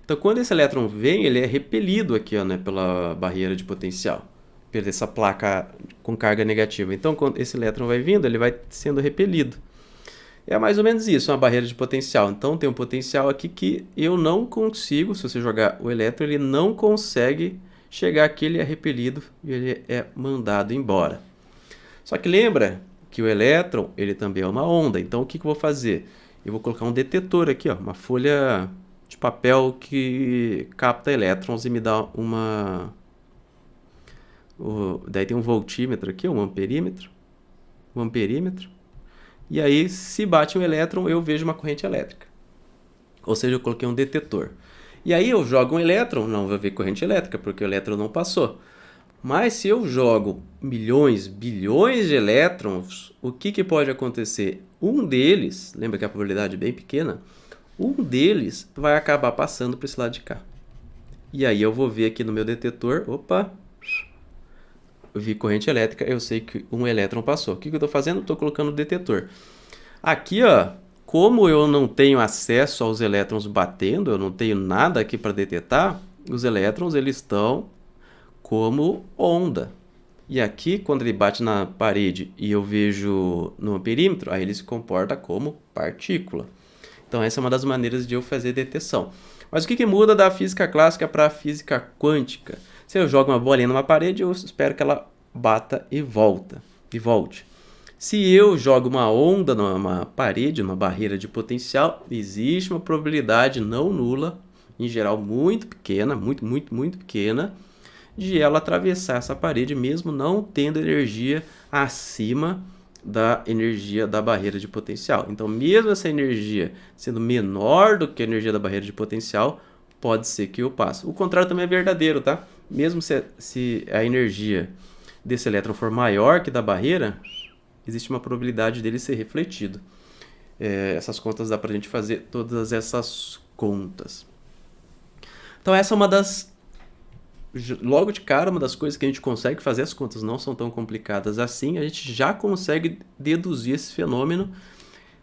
Então, quando esse elétron vem, ele é repelido aqui, ó, né, pela barreira de potencial, pela essa placa com carga negativa. Então, quando esse elétron vai vindo, ele vai sendo repelido. É mais ou menos isso, uma barreira de potencial. Então, tem um potencial aqui que eu não consigo, se você jogar o elétron, ele não consegue chegar aqui, ele é repelido e ele é mandado embora. Só que lembra que o elétron, ele também é uma onda. Então, o que eu vou fazer? Eu vou colocar um detetor aqui, ó, uma folha de papel que capta elétrons e me dá uma... Daí tem um voltímetro aqui, um amperímetro. E aí, se bate um elétron, eu vejo uma corrente elétrica. Ou seja, eu coloquei um detetor. E aí eu jogo um elétron, não vai ver corrente elétrica, porque o elétron não passou. Mas se eu jogo milhões, bilhões de elétrons, o que pode acontecer? Um deles, lembra que a probabilidade é bem pequena, um deles vai acabar passando para esse lado de cá. E aí eu vou ver aqui no meu detetor, opa, eu vi corrente elétrica, eu sei que um elétron passou. O que eu estou fazendo? Estou colocando o detetor. Aqui, ó, como eu não tenho acesso aos elétrons batendo, eu não tenho nada aqui para detetar, os elétrons eles estão como onda. E aqui, quando ele bate na parede e eu vejo no perímetro, aí ele se comporta como partícula. Então, essa é uma das maneiras de eu fazer deteção. Mas o que muda da física clássica para a física quântica? Se eu jogo uma bolinha numa parede, eu espero que ela bata e volte. Se eu jogo uma onda numa parede, numa barreira de potencial, existe uma probabilidade não nula, em geral muito pequena, muito pequena, de ela atravessar essa parede mesmo não tendo energia acima da energia da barreira de potencial. Então, mesmo essa energia sendo menor do que a energia da barreira de potencial, pode ser que eu passe. O contrário também é verdadeiro, tá? Mesmo se a energia desse elétron for maior que da barreira, existe uma probabilidade dele ser refletido. Essas contas dá pra gente fazer todas essas contas. Então essa é uma das, logo de cara, uma das coisas que a gente consegue fazer, as contas não são tão complicadas assim, a gente já consegue deduzir esse fenômeno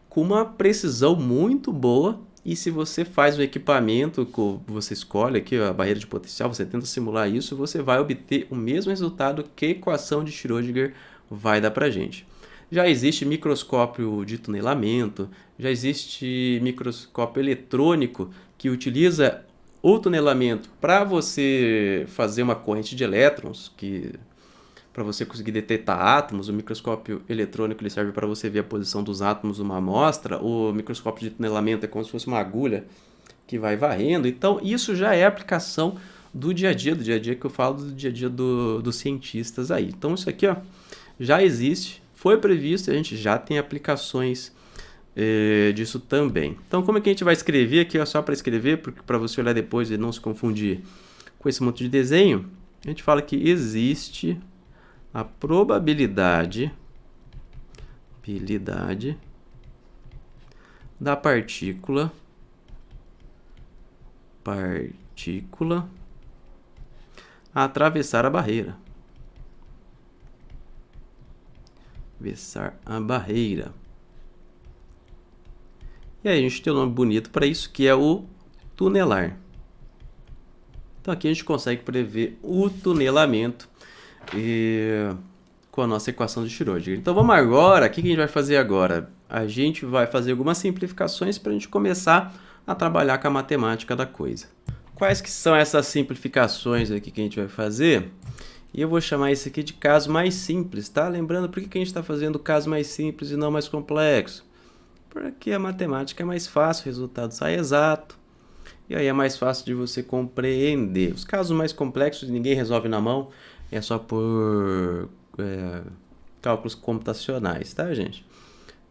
com uma precisão muito boa. E se você faz um equipamento, você escolhe aqui a barreira de potencial, você tenta simular isso, você vai obter o mesmo resultado que a equação de Schrödinger vai dar pra gente. Já existe microscópio de tunelamento, já existe microscópio eletrônico que utiliza o tunelamento para você fazer uma corrente de elétrons, para você conseguir detectar átomos. O microscópio eletrônico ele serve para você ver a posição dos átomos numa amostra. O microscópio de tunelamento é como se fosse uma agulha que vai varrendo. Então, isso já é aplicação do dia a dia que eu falo do dia a dia dos cientistas aí. Então, isso aqui já existe, foi previsto, a gente já tem aplicações disso também. Então, como é que a gente vai escrever aqui? Só para escrever, para você olhar depois e não se confundir com esse monte de desenho, a gente fala que existe a probabilidade da partícula atravessar a barreira. E aí a gente tem um nome bonito para isso, que é o tunelar. Então aqui a gente consegue prever o tunelamento com a nossa equação de Schrödinger. Então vamos agora, o que a gente vai fazer agora? A gente vai fazer algumas simplificações para a gente começar a trabalhar com a matemática da coisa. Quais que são essas simplificações aqui que a gente vai fazer? E eu vou chamar isso aqui de caso mais simples, tá? Lembrando, por que a gente está fazendo caso mais simples e não mais complexo? Porque a matemática é mais fácil, o resultado sai exato, e aí é mais fácil de você compreender. Os casos mais complexos ninguém resolve na mão, é só por cálculos computacionais, tá, gente?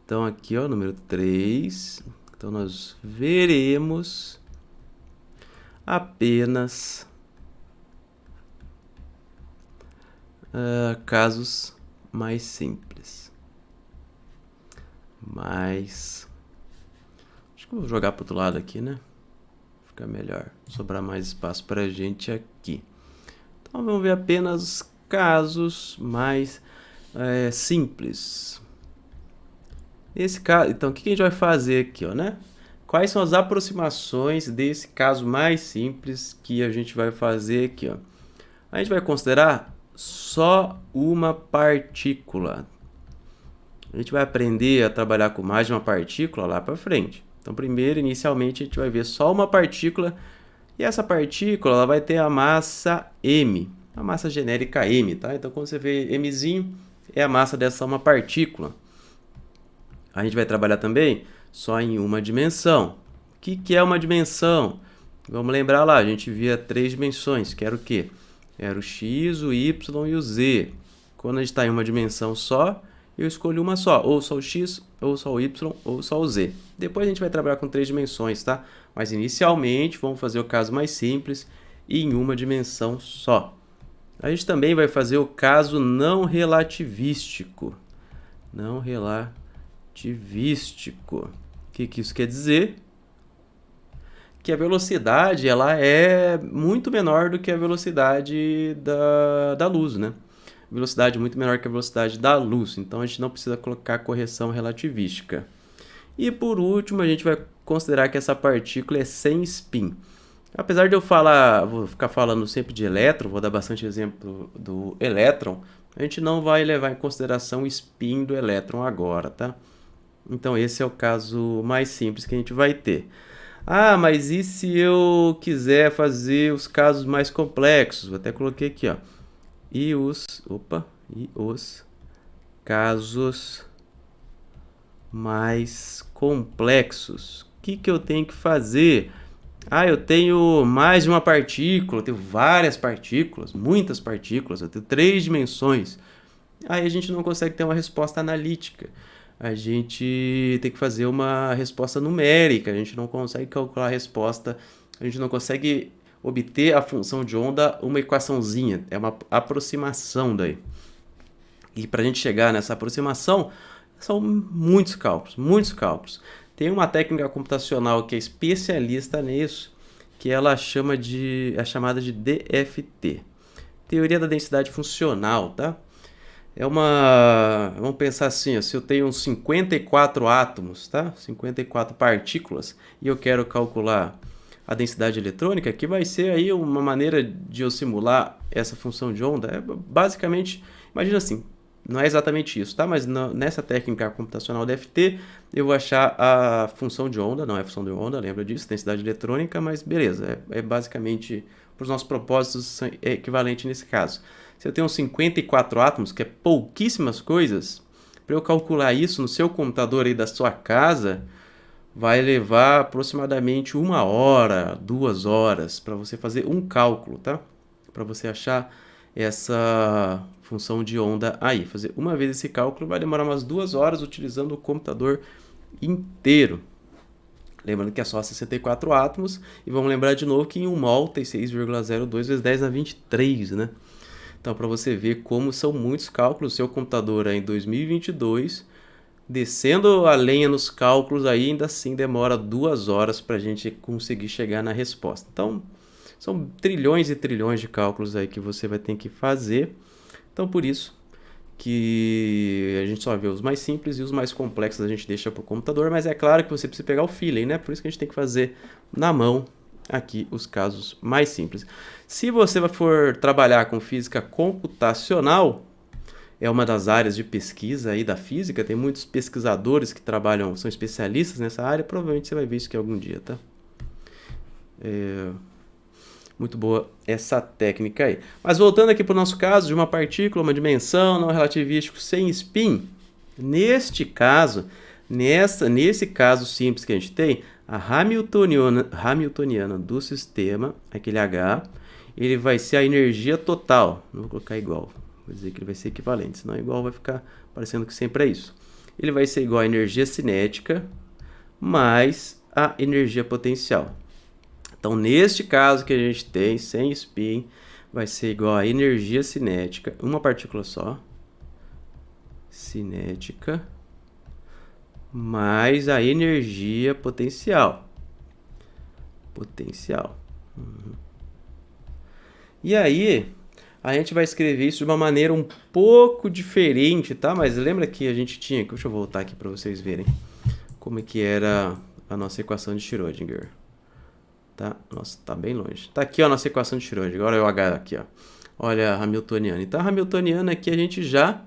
Então aqui, ó, número 3, então nós veremos apenas casos mais simples. Acho que eu vou jogar para o outro lado aqui, né? Fica melhor, sobrar mais espaço para a gente aqui. Então vamos ver apenas casos mais simples. Nesse caso, então o que a gente vai fazer aqui, ó, né? Quais são as aproximações desse caso mais simples que a gente vai fazer aqui, ó? A gente vai considerar só uma partícula. A gente vai aprender a trabalhar com mais de uma partícula lá para frente. Então, primeiro, inicialmente, a gente vai ver só uma partícula. E essa partícula ela vai ter a massa M, a massa genérica M, tá? Então, quando você vê Mzinho, é a massa dessa uma partícula. A gente vai trabalhar também só em uma dimensão. O que é uma dimensão? Vamos lembrar lá, a gente via 3 dimensões, que era o quê? Era o x, o y e o z. Quando a gente está em uma dimensão só, eu escolho uma só, ou só o x, ou só o y, ou só o z. Depois a gente vai trabalhar com 3 dimensões, tá? Mas inicialmente vamos fazer o caso mais simples e em uma dimensão só. A gente também vai fazer o caso não relativístico. Não relativístico. O que isso quer dizer? Que a velocidade ela é muito menor do que a velocidade da luz, né? Velocidade muito menor que a velocidade da luz, então a gente não precisa colocar correção relativística. E por último, a gente vai considerar que essa partícula é sem spin. Apesar de eu vou ficar falando sempre de elétron, vou dar bastante exemplo do elétron, a gente não vai levar em consideração o spin do elétron agora, tá? Então esse é o caso mais simples que a gente vai ter. Ah, mas e se eu quiser fazer os casos mais complexos? Eu até coloquei aqui, ó. E os casos mais complexos. O que eu tenho que fazer? Ah, eu tenho mais de uma partícula, eu tenho várias partículas, muitas partículas, eu tenho 3 dimensões. Aí a gente não consegue ter uma resposta analítica. A gente tem que fazer uma resposta numérica, a gente não consegue calcular a resposta, a gente não consegue obter a função de onda uma equaçãozinha, é uma aproximação daí. E para a gente chegar nessa aproximação, são muitos cálculos, muitos cálculos. Tem uma técnica computacional que é especialista nisso, que ela é chamada de DFT, Teoria da Densidade Funcional, tá? Vamos pensar assim, ó, se eu tenho uns 54 átomos, tá? 54 partículas, e eu quero calcular a densidade eletrônica, que vai ser aí uma maneira de eu simular essa função de onda. É basicamente, imagina assim, não é exatamente isso, tá? Mas nessa técnica computacional DFT, eu vou achar a função de onda, não é função de onda, lembra disso, densidade eletrônica, mas beleza, é basicamente, para os nossos propósitos, é equivalente nesse caso. Se eu tenho 54 átomos, que é pouquíssimas coisas, para eu calcular isso no seu computador aí da sua casa, vai levar aproximadamente 1 hora, 2 horas para você fazer um cálculo, tá? Para você achar essa função de onda aí. Fazer uma vez esse cálculo vai demorar umas 2 horas utilizando o computador inteiro. Lembrando que é só 64 átomos. E vamos lembrar de novo que em 1 mol tem 6,02 vezes 10 na 23, né? Então, para você ver como são muitos cálculos, seu computador aí em 2022, descendo a lenha nos cálculos, aí ainda assim demora 2 horas para a gente conseguir chegar na resposta. Então, são trilhões e trilhões de cálculos aí que você vai ter que fazer. Então, por isso que a gente só vê os mais simples e os mais complexos a gente deixa para o computador, mas é claro que você precisa pegar o feeling, né? Por isso que a gente tem que fazer na mão aqui os casos mais simples. Se você for trabalhar com física computacional, é uma das áreas de pesquisa aí da física, tem muitos pesquisadores que trabalham, são especialistas nessa área, provavelmente você vai ver isso aqui algum dia, tá? Muito boa essa técnica aí. Mas voltando aqui para o nosso caso de uma partícula, uma dimensão, não relativístico sem spin, neste caso, nesse caso simples que a gente tem, a Hamiltoniana do sistema, aquele H, ele vai ser a energia total. Não vou colocar igual, vou dizer que ele vai ser equivalente, senão igual vai ficar parecendo que sempre é isso. Ele vai ser igual à energia cinética mais a energia potencial. Então, neste caso que a gente tem, sem spin, vai ser igual a energia cinética, uma partícula só, cinética, mais a energia potencial. E aí, a gente vai escrever isso de uma maneira um pouco diferente, tá? Mas lembra que a gente tinha... Deixa eu voltar aqui para vocês verem como é que era a nossa equação de Schrödinger. Tá? Nossa, tá bem longe. Tá aqui ó, a nossa equação de Schrödinger. Agora é o H aqui, ó. Olha a Hamiltoniana. Então, a Hamiltoniana aqui a gente já...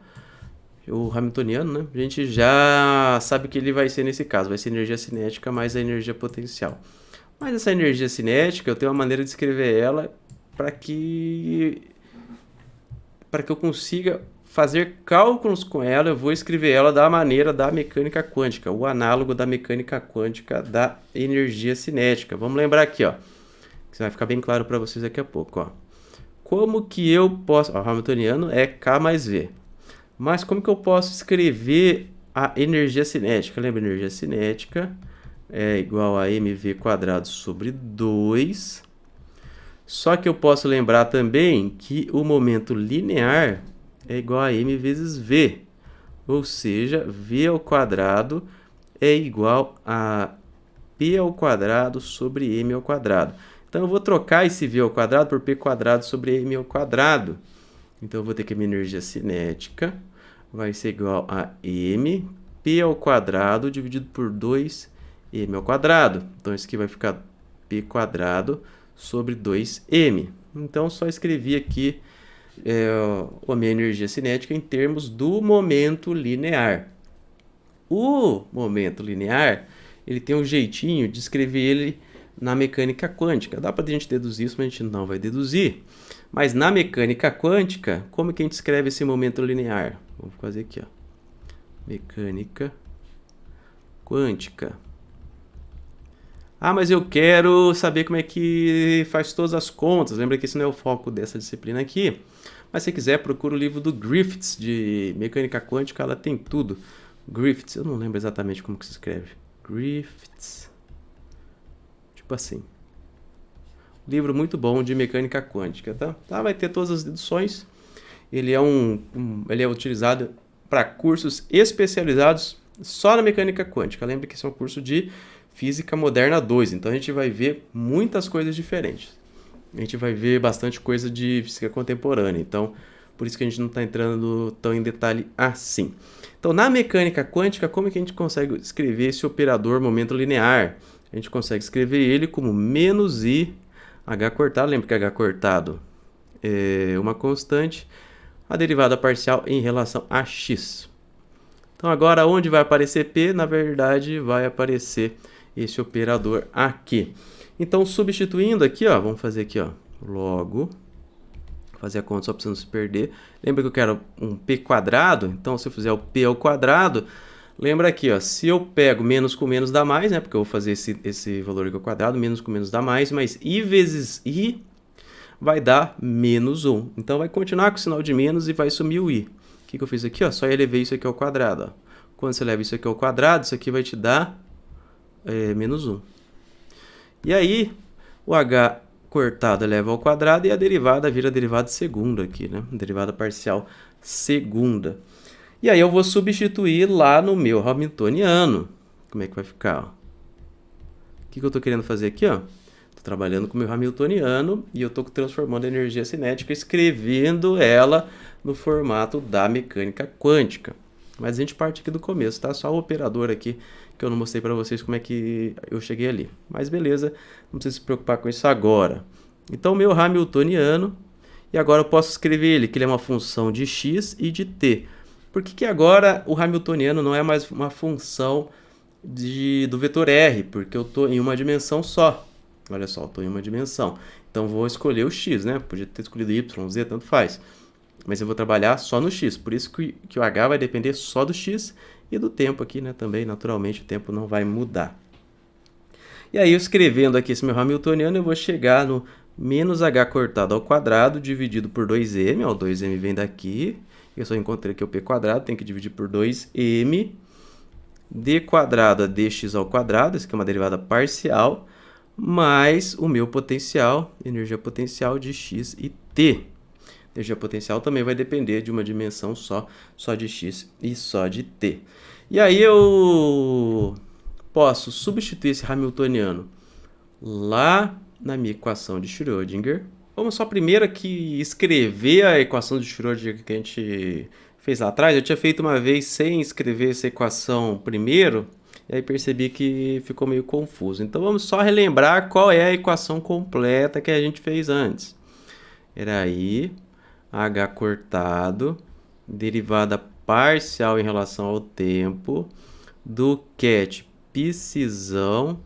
O Hamiltoniano, né? A gente já sabe que ele vai ser nesse caso. Vai ser energia cinética mais a energia potencial. Mas essa energia cinética, eu tenho uma maneira de escrever ela para que eu consiga fazer cálculos com ela. Eu vou escrever ela da maneira da mecânica quântica, o análogo da mecânica quântica da energia cinética. Vamos lembrar aqui, ó, que vai ficar bem claro para vocês daqui a pouco, ó. Como que eu posso... Ó, o Hamiltoniano é K mais V. Mas como que eu posso escrever a energia cinética? Lembra, energia cinética é igual a mv² sobre 2. Só que eu posso lembrar também que o momento linear é igual a m vezes v. Ou seja, v ao quadrado é igual a p ao quadrado sobre m ao quadrado. Então, eu vou trocar esse v ao quadrado por p quadrado sobre m ao quadrado. Então, eu vou ter que a minha energia cinética vai ser igual a m, p ao quadrado dividido por 2m ao quadrado. Então, isso aqui vai ficar p quadrado sobre 2m. Então, só escrevi aqui a minha energia cinética em termos do momento linear. O momento linear, ele tem um jeitinho de escrever ele na mecânica quântica. Dá para a gente deduzir isso, mas a gente não vai deduzir. Mas na mecânica quântica, como que a gente escreve esse momento linear? Vamos fazer aqui, ó. Mecânica quântica. Ah, mas eu quero saber como é que faz todas as contas. Lembra que esse não é o foco dessa disciplina aqui. Mas se quiser, procura o livro do Griffiths, de mecânica quântica, ela tem tudo. Griffiths, eu não lembro exatamente como que se escreve. Griffiths. Tipo assim. Livro muito bom de mecânica quântica, tá? Vai ter todas as deduções. Ele é ele é utilizado para cursos especializados só na mecânica quântica. Lembra que esse é um curso de Física Moderna 2, então a gente vai ver muitas coisas diferentes. A gente vai ver bastante coisa de física contemporânea, então por isso que a gente não está entrando tão em detalhe assim. Então, na mecânica quântica, como é que a gente consegue escrever esse operador momento linear? A gente consegue escrever ele como menos i h cortado. Lembra que h cortado é uma constante, a derivada parcial em relação a x. Então, agora onde vai aparecer p, na verdade vai aparecer esse operador aqui. Então, substituindo aqui, ó, vamos fazer aqui, ó, logo, fazer a conta só para você não se perder. Lembra que eu quero um p quadrado? Então, se eu fizer o p ao quadrado, lembra aqui, ó, se eu pego menos com menos dá mais, né? Porque eu vou fazer esse valor aqui ao quadrado, menos com menos dá mais, mas i vezes i vai dar menos 1. Então, vai continuar com o sinal de menos e vai sumir o i. O que eu fiz aqui? Ó? Só elevei isso aqui ao quadrado. Ó. Quando você leva isso aqui ao quadrado, isso aqui vai te dar menos 1. E aí, o h cortado eleva ao quadrado e a derivada vira a derivada segunda aqui, né? Derivada parcial segunda. E aí eu vou substituir lá no meu hamiltoniano. Como é que vai ficar? Ó? O que eu estou querendo fazer aqui? Estou trabalhando com o meu hamiltoniano e eu estou transformando a energia cinética, escrevendo ela no formato da mecânica quântica. Mas a gente parte aqui do começo, tá? Só o operador aqui que eu não mostrei para vocês como é que eu cheguei ali. Mas beleza, não precisa se preocupar com isso agora. Então, o meu hamiltoniano, e agora eu posso escrever ele, que ele é uma função de x e de t. Por que agora o hamiltoniano não é mais uma função do vetor r? Porque eu estou em uma dimensão só. Olha só, eu estou em uma dimensão. Então, vou escolher o x, né? Podia ter escolhido y, z, tanto faz. Mas eu vou trabalhar só no x, por isso que o h vai depender só do x e do tempo aqui, né? Também, naturalmente, o tempo não vai mudar. E aí, escrevendo aqui esse meu hamiltoniano, eu vou chegar no menos h cortado ao quadrado dividido por 2m. Ó, o 2m vem daqui. Eu só encontrei aqui o p quadrado, tem que dividir por 2m. d quadrado a dx ao quadrado, isso aqui é uma derivada parcial, mais o meu potencial, energia potencial de x e t. Energia potencial também vai depender de uma dimensão só de x e só de t. E aí eu posso substituir esse hamiltoniano lá na minha equação de Schrödinger. Vamos só primeiro aqui escrever a equação de Schrödinger que a gente fez lá atrás. Eu tinha feito uma vez sem escrever essa equação primeiro, e aí percebi que ficou meio confuso. Então vamos só relembrar qual é a equação completa que a gente fez antes. Era aí h cortado, derivada parcial em relação ao tempo, do ket psisão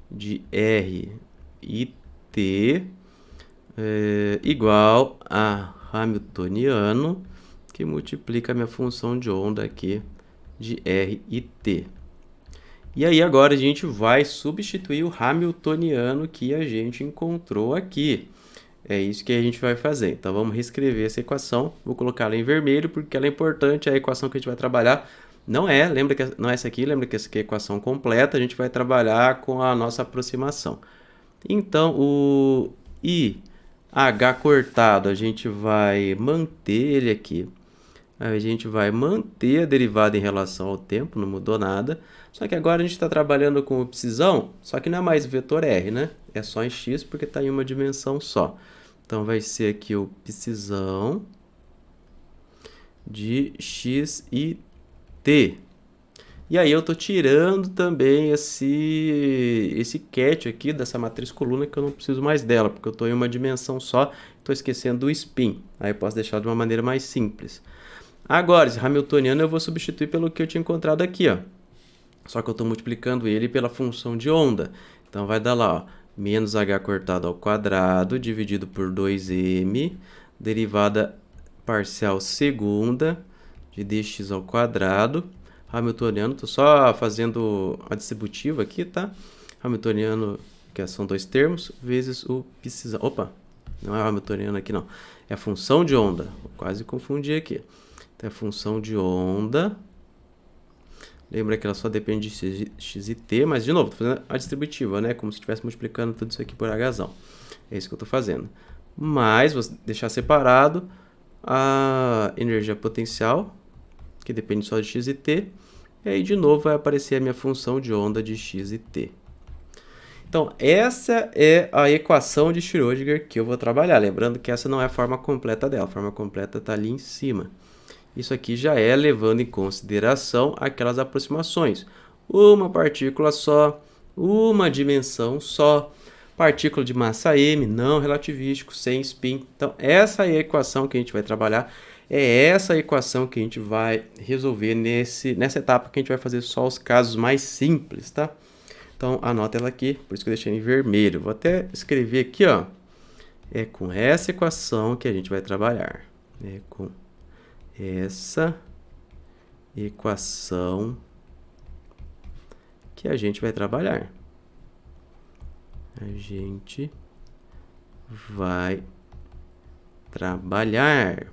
de r e t igual a hamiltoniano, que multiplica a minha função de onda aqui de r e t. E aí agora a gente vai substituir o hamiltoniano que a gente encontrou aqui. É isso que a gente vai fazer. Então, vamos reescrever essa equação. Vou colocar ela em vermelho, porque ela é importante. A equação que a gente vai trabalhar lembra que não é essa aqui, lembra que essa aqui é a equação completa. A gente vai trabalhar com a nossa aproximação. Então, o IH cortado, a gente vai manter ele aqui. A gente vai manter a derivada em relação ao tempo, não mudou nada. Só que agora a gente está trabalhando com o psisão, só que não é mais vetor R, né? É só em x, porque está em uma dimensão só. Então, vai ser aqui o psisão de x e t. E aí eu estou tirando também esse ket aqui dessa matriz coluna, que eu não preciso mais dela, porque eu estou em uma dimensão só, estou esquecendo do spin. Aí eu posso deixar de uma maneira mais simples. Agora, esse hamiltoniano eu vou substituir pelo que eu tinha encontrado aqui, ó. Só que eu estou multiplicando ele pela função de onda. Então, vai dar lá, ó, menos h cortado ao quadrado dividido por 2m, derivada parcial segunda de dx ao quadrado. Hamiltoniano, estou só fazendo a distributiva aqui, tá? Hamiltoniano, que são dois termos, vezes o psizão. Opa, não é o Hamiltoniano aqui não. É a função de onda. Eu quase confundi aqui. Então é a função de onda. Lembra que ela só depende de x e t, mas de novo, estou fazendo a distributiva, né? Como se estivesse multiplicando tudo isso aqui por h. É isso que eu estou fazendo. Mas vou deixar separado a energia potencial, que depende só de x e t. E aí, de novo, vai aparecer a minha função de onda de x e t. Então, essa é a equação de Schrödinger que eu vou trabalhar. Lembrando que essa não é a forma completa dela. A forma completa está ali em cima. Isso aqui já é levando em consideração aquelas aproximações. Uma partícula só, uma dimensão só, partícula de massa m, não relativístico, sem spin. Então, essa é a equação que a gente vai trabalhar. É essa equação que a gente vai resolver nessa etapa que a gente vai fazer só os casos mais simples, tá? Então, anota ela aqui, por isso que eu deixei em vermelho. Vou até escrever aqui, ó. É com essa equação que a gente vai trabalhar. É com essa equação que a gente vai trabalhar. A gente vai trabalhar.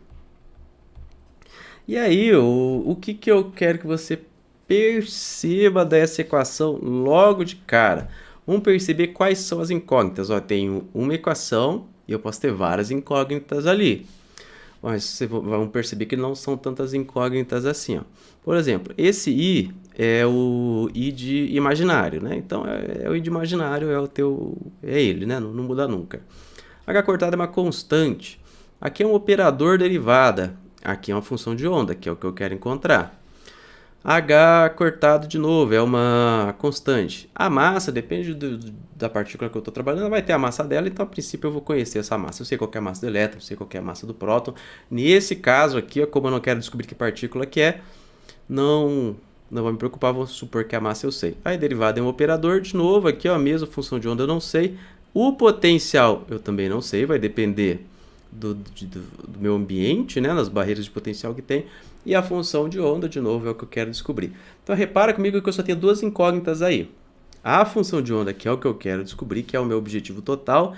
E aí, o que eu quero que você perceba dessa equação logo de cara? Vamos perceber quais são as incógnitas. Ó, tenho uma equação e eu posso ter várias incógnitas ali. Mas vocês vão perceber que não são tantas incógnitas assim. Ó. Por exemplo, esse i é o i de imaginário, né? Então, é o i de imaginário, é ele, né? Não muda nunca. H cortada é uma constante. Aqui é um operador derivada. Aqui é uma função de onda, que é o que eu quero encontrar. H cortado de novo, é uma constante. A massa, depende da partícula que eu estou trabalhando, vai ter a massa dela, então a princípio eu vou conhecer essa massa. Eu sei qual é a massa do elétron, eu sei qual é a massa do próton. Nesse caso aqui, como eu não quero descobrir que partícula que é, não vou me preocupar, vou supor que a massa eu sei. Aí derivada é um operador, de novo, aqui ó, a mesma função de onda eu não sei. O potencial eu também não sei, vai depender do meu ambiente, né, nas barreiras de potencial que tem. E a função de onda, de novo, é o que eu quero descobrir. Então, repara comigo que eu só tenho duas incógnitas aí. A função de onda, que é o que eu quero descobrir, que é o meu objetivo total,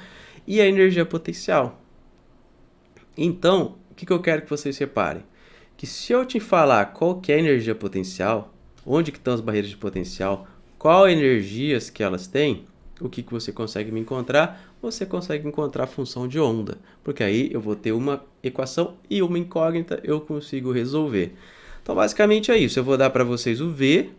e a energia potencial. Então, o que eu quero que vocês reparem? Que se eu te falar qual que é a energia potencial, onde que estão as barreiras de potencial, qual energias que elas têm, o que você consegue me encontrar? Você consegue encontrar a função de onda, porque aí eu vou ter uma equação e uma incógnita eu consigo resolver. Então, basicamente é isso. Eu vou dar para vocês o V,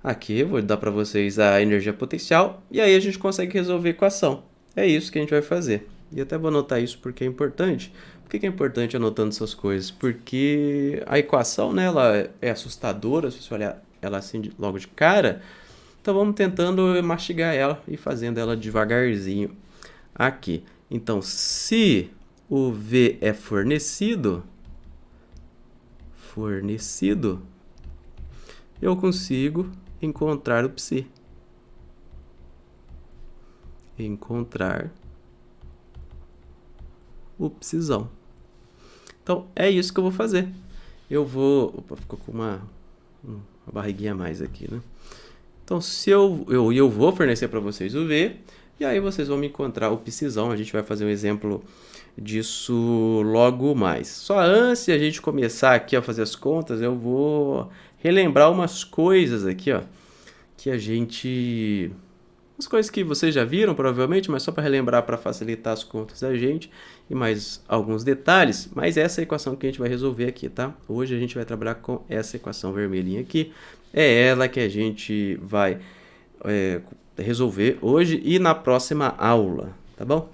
aqui eu vou dar para vocês a energia potencial, e aí a gente consegue resolver a equação. É isso que a gente vai fazer. E até vou anotar isso porque é importante. Por que é importante anotando essas coisas? Porque a equação, né, ela é assustadora, se você olhar ela assim logo de cara. Então, vamos tentando mastigar ela e fazendo ela devagarzinho aqui. Então, se o V é fornecido, eu consigo encontrar o psi. Encontrar o psizão. Então, é isso que eu vou fazer. Eu vou... Opa, ficou com uma barriguinha a mais aqui, né? Então, se eu vou fornecer para vocês o V, e aí vocês vão me encontrar o psizão. A gente vai fazer um exemplo disso logo mais. Só antes de a gente começar aqui a fazer as contas, eu vou relembrar umas coisas aqui, ó, que a gente... As coisas que vocês já viram, provavelmente, mas só para relembrar, para facilitar as contas da gente, e mais alguns detalhes, mas essa é a equação que a gente vai resolver aqui, tá? Hoje a gente vai trabalhar com essa equação vermelhinha aqui, é ela que a gente vai resolver hoje e na próxima aula, tá bom?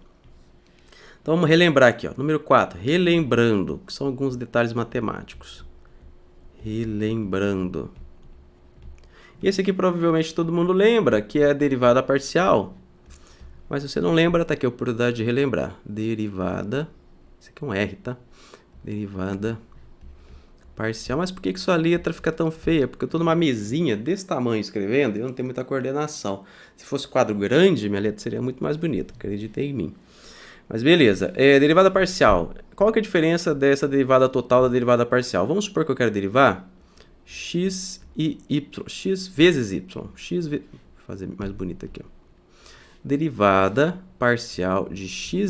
Então vamos relembrar aqui, ó, número 4, relembrando, que são alguns detalhes matemáticos. Relembrando. E esse aqui provavelmente todo mundo lembra, que é a derivada parcial. Mas se você não lembra, tá aqui a oportunidade de relembrar. Derivada, isso aqui é um R, tá? Derivada parcial. Mas por que sua letra fica tão feia? Porque eu tô numa mesinha desse tamanho escrevendo e eu não tenho muita coordenação. Se fosse quadro grande, minha letra seria muito mais bonita, acreditem em mim. Mas beleza, derivada parcial. Qual que é a diferença dessa derivada total da derivada parcial? Vamos supor que eu quero derivar x e y, x vezes y, fazer mais bonito aqui, ó. Derivada parcial de xy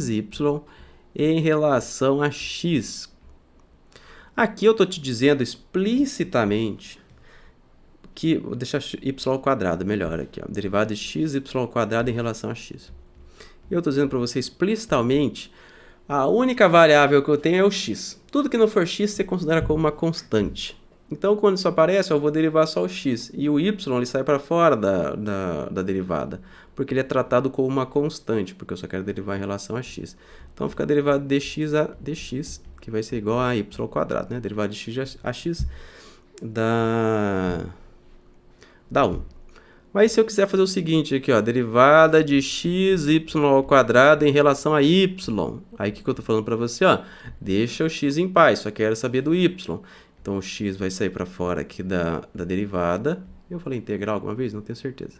em relação a x. Aqui eu estou te dizendo explicitamente que... Vou deixar y ao quadrado, melhor aqui, ó. Derivada de xy ao quadrado em relação a x. Eu estou dizendo para você explicitamente, a única variável que eu tenho é o x. Tudo que não for x, você considera como uma constante. Então, quando isso aparece, eu vou derivar só o x. E o y ele sai para fora da derivada, porque ele é tratado como uma constante, porque eu só quero derivar em relação a x. Então, fica a derivada de dx a dx, que vai ser igual a y ao quadrado, né? Derivada de x a x dá 1. Mas se eu quiser fazer o seguinte aqui, ó, derivada de xy ao quadrado em relação a y. Aí o que eu estou falando para você? Ó, deixa o x em paz, só quero saber do y. Então o x vai sair para fora aqui da derivada. Eu falei integral alguma vez? Não tenho certeza.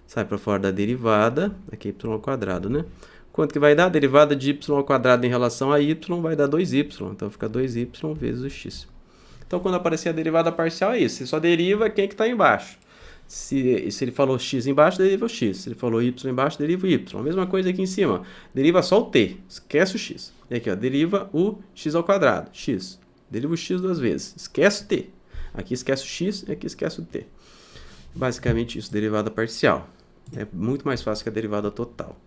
Sai para fora da derivada, aqui y ao quadrado, né? Quanto que vai dar? A derivada de y ao quadrado em relação a y vai dar 2y. Então fica 2y vezes o x. Então quando aparecer a derivada parcial é isso. Você só deriva quem que está embaixo. Se ele falou x embaixo, deriva o x. Se ele falou y embaixo, deriva o y. A mesma coisa aqui em cima. Deriva só o t. Esquece o x. E aqui, ó, deriva o x ao quadrado. X. Deriva o x 2 vezes. Esquece o t. Aqui esquece o x e aqui esquece o t. Basicamente isso, derivada parcial. É muito mais fácil que a derivada total.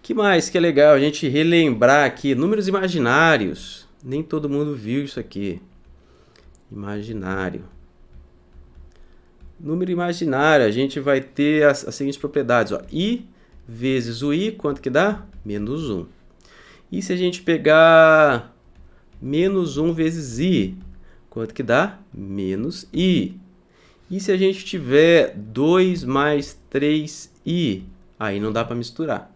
Que mais que é legal a gente relembrar aqui? Números imaginários. Nem todo mundo viu isso aqui. Imaginário. Número imaginário, a gente vai ter as seguintes propriedades. Ó. I vezes o i, quanto que dá? Menos 1. E se a gente pegar menos 1 vezes i, quanto que dá? Menos i. E se a gente tiver 2 mais 3i, aí não dá para misturar.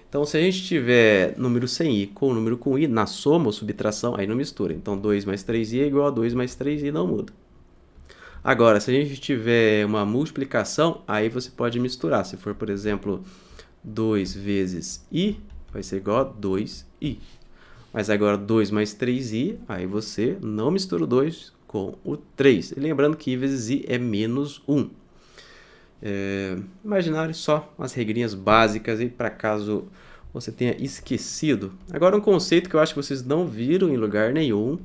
Então, se a gente tiver número sem i com número com i, na soma ou subtração, aí não mistura. Então, 2 mais 3i é igual a 2 mais 3i, não muda. Agora, se a gente tiver uma multiplicação, aí você pode misturar. Se for, por exemplo, 2 vezes i, vai ser igual a 2i. Mas agora 2 mais 3i, aí você não mistura o 2 com o 3. E lembrando que i vezes i é menos 1. Imaginário só umas regrinhas básicas aí para caso você tenha esquecido. Agora um conceito que eu acho que vocês não viram em lugar nenhum,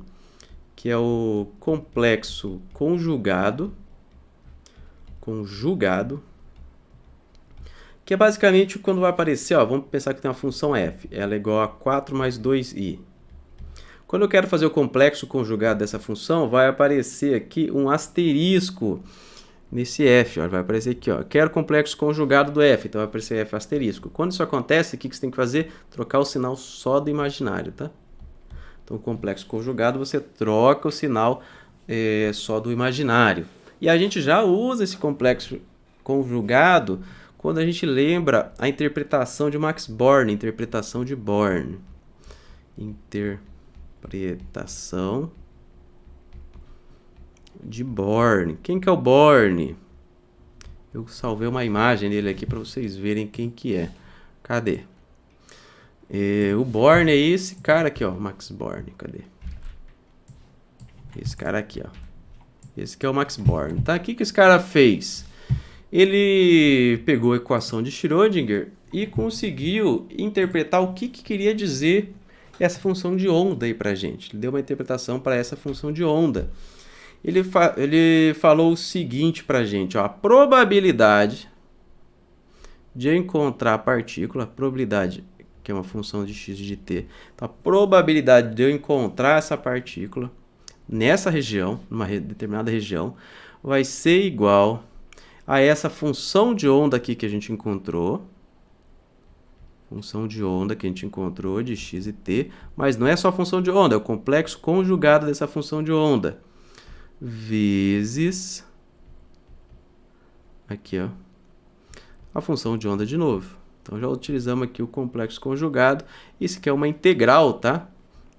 que é o complexo conjugado, que é basicamente quando vai aparecer, ó, vamos pensar que tem uma função f, ela é igual a 4 mais 2i. Quando eu quero fazer o complexo conjugado dessa função, vai aparecer aqui um asterisco nesse f, ó, vai aparecer aqui, ó, quero complexo conjugado do f, então vai aparecer f asterisco. Quando isso acontece, o que você tem que fazer? Trocar o sinal só do imaginário, tá? Então, complexo conjugado, você troca o sinal só do imaginário. E a gente já usa esse complexo conjugado quando a gente lembra a interpretação de Max Born, interpretação de Born. Interpretação de Born. Quem que é o Born? Eu salvei uma imagem dele aqui para vocês verem quem que é. Cadê? O Born é esse cara aqui, ó, Max Born, cadê? Esse cara aqui, ó. Esse aqui é o Max Born, tá? O que esse cara fez? Ele pegou a equação de Schrödinger e conseguiu interpretar o que queria dizer essa função de onda aí pra gente. Ele deu uma interpretação para essa função de onda. Ele falou o seguinte pra gente, ó, a probabilidade de encontrar a partícula, probabilidade que é uma função de x de t. Então, a probabilidade de eu encontrar essa partícula nessa região, numa determinada região, vai ser igual a essa função de onda aqui que a gente encontrou. Função de onda que a gente encontrou de x e t, mas não é só a função de onda, é o complexo conjugado dessa função de onda. Vezes aqui, ó, a função de onda de novo. Então, já utilizamos aqui o complexo conjugado. Isso aqui é uma integral, tá?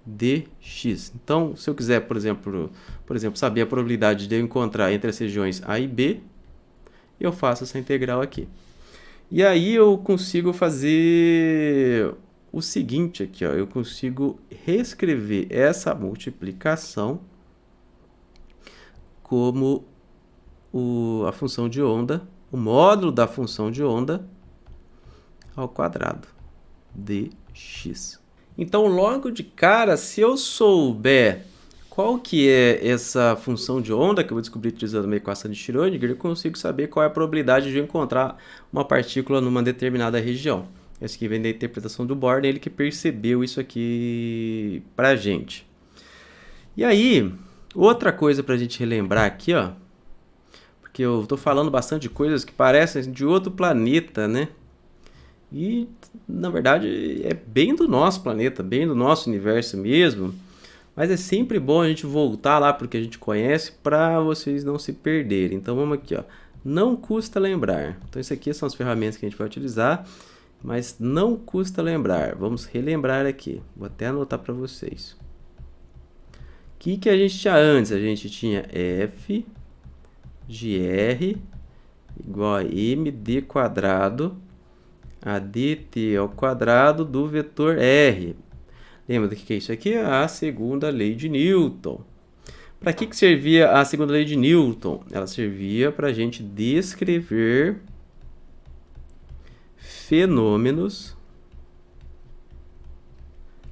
Dx. Então, se eu quiser, por exemplo, saber a probabilidade de eu encontrar entre as regiões A e B, eu faço essa integral aqui. E aí eu consigo fazer o seguinte aqui, ó. Eu consigo reescrever essa multiplicação como a função de onda, o módulo da função de onda ao quadrado dx. Então, logo de cara, se eu souber qual que é essa função de onda, que eu vou descobrir utilizando uma equação de Schrödinger, eu consigo saber qual é a probabilidade de eu encontrar uma partícula numa determinada região. Esse aqui vem da interpretação do Bohr, ele que percebeu isso aqui pra gente. E aí, outra coisa pra gente relembrar aqui, ó, porque eu tô falando bastante de coisas que parecem de outro planeta, né? E, na verdade, é bem do nosso planeta, bem do nosso universo mesmo. Mas é sempre bom a gente voltar lá porque a gente conhece para vocês não se perderem. Então vamos aqui, ó. Não custa lembrar. Então isso aqui são as ferramentas que a gente vai utilizar, mas não custa lembrar. Vamos relembrar aqui. Vou até anotar para vocês. O que a gente tinha antes? A gente tinha f de r igual a md quadrado a dt ao quadrado do vetor r. Lembra do que é isso aqui? A segunda lei de Newton. Para que servia a segunda lei de Newton? Ela servia para a gente descrever fenômenos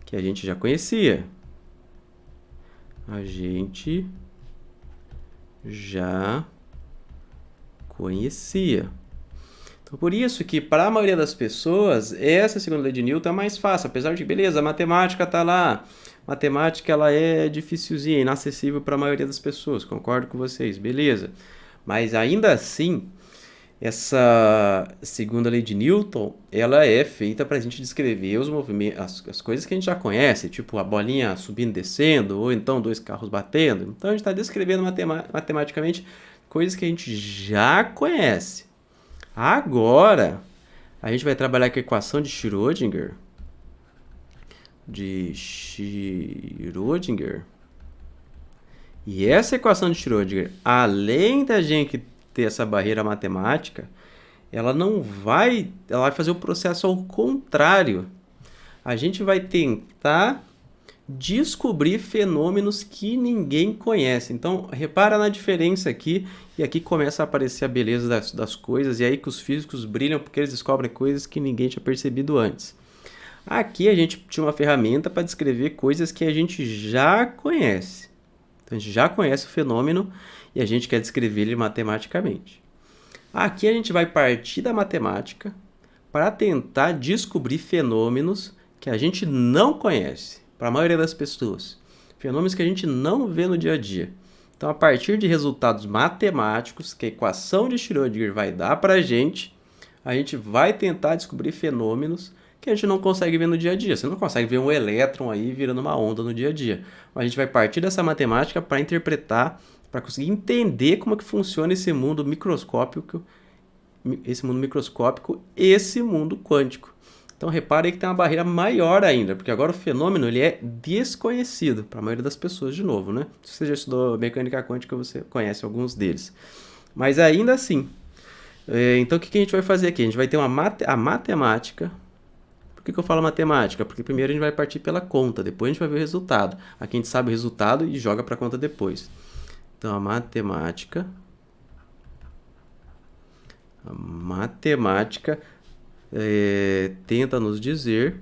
que a gente já conhecia. A gente já conhecia. Então, por isso que, para a maioria das pessoas, essa segunda lei de Newton é mais fácil. Apesar de, beleza, a matemática está lá. A matemática ela é dificilzinha, inacessível para a maioria das pessoas. Concordo com vocês, beleza. Mas, ainda assim, essa segunda lei de Newton, ela é feita para a gente descrever os movimentos, as coisas que a gente já conhece, tipo a bolinha subindo e descendo, ou então dois carros batendo. Então, a gente está descrevendo matematicamente coisas que a gente já conhece. Agora, a gente vai trabalhar com a equação de Schrödinger. E essa equação de Schrödinger, além da gente ter essa barreira matemática, ela vai fazer o processo ao contrário. A gente vai tentar descobrir fenômenos que ninguém conhece. Então, repara na diferença aqui, e aqui começa a aparecer a beleza das coisas, e aí que os físicos brilham porque eles descobrem coisas que ninguém tinha percebido antes. Aqui a gente tinha uma ferramenta para descrever coisas que a gente já conhece. Então, a gente já conhece o fenômeno e a gente quer descrever ele matematicamente. Aqui a gente vai partir da matemática para tentar descobrir fenômenos que a gente não conhece. Para a maioria das pessoas. Fenômenos que a gente não vê no dia a dia. Então, a partir de resultados matemáticos que a equação de Schrödinger vai dar para a gente vai tentar descobrir fenômenos que a gente não consegue ver no dia a dia. Você não consegue ver um elétron aí virando uma onda no dia a dia. Mas a gente vai partir dessa matemática para interpretar, para conseguir entender como é que funciona esse mundo microscópico, esse mundo quântico. Então, repare que tem uma barreira maior ainda, porque agora o fenômeno ele é desconhecido para a maioria das pessoas, de novo, né? Se você já estudou mecânica quântica, você conhece alguns deles. Mas ainda assim, então o que a gente vai fazer aqui? A gente vai ter a matemática. Por que eu falo matemática? Porque primeiro a gente vai partir pela conta, depois a gente vai ver o resultado. Aqui a gente sabe o resultado e joga para a conta depois. Então, a matemática tenta nos dizer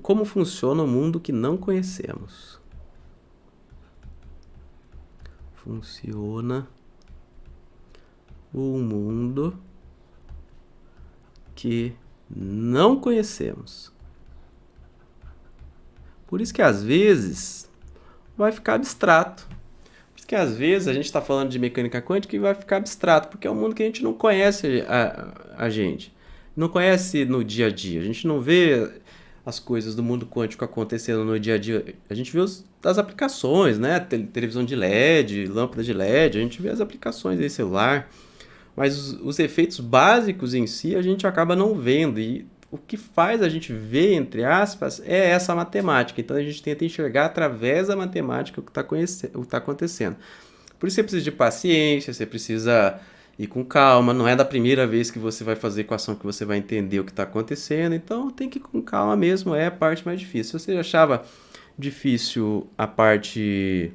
como funciona o mundo que não conhecemos. Funciona o mundo que não conhecemos. Por isso que às vezes vai ficar abstrato. Porque às vezes a gente está falando de mecânica quântica e vai ficar abstrato, porque é um mundo que a gente não conhece a gente. Não conhece no dia a dia. A gente não vê as coisas do mundo quântico acontecendo no dia a dia. A gente vê as aplicações, né? Televisão de LED, lâmpada de LED, a gente vê as aplicações em celular. Mas os efeitos básicos em si a gente acaba não vendo. E o que faz a gente ver, entre aspas, é essa matemática. Então, a gente tenta enxergar através da matemática o que está acontecendo. Por isso, você precisa de paciência, você precisa E com calma, não é da primeira vez que você vai fazer equação que você vai entender o que está acontecendo, então tem que ir com calma mesmo, é a parte mais difícil. Se você achava difícil a parte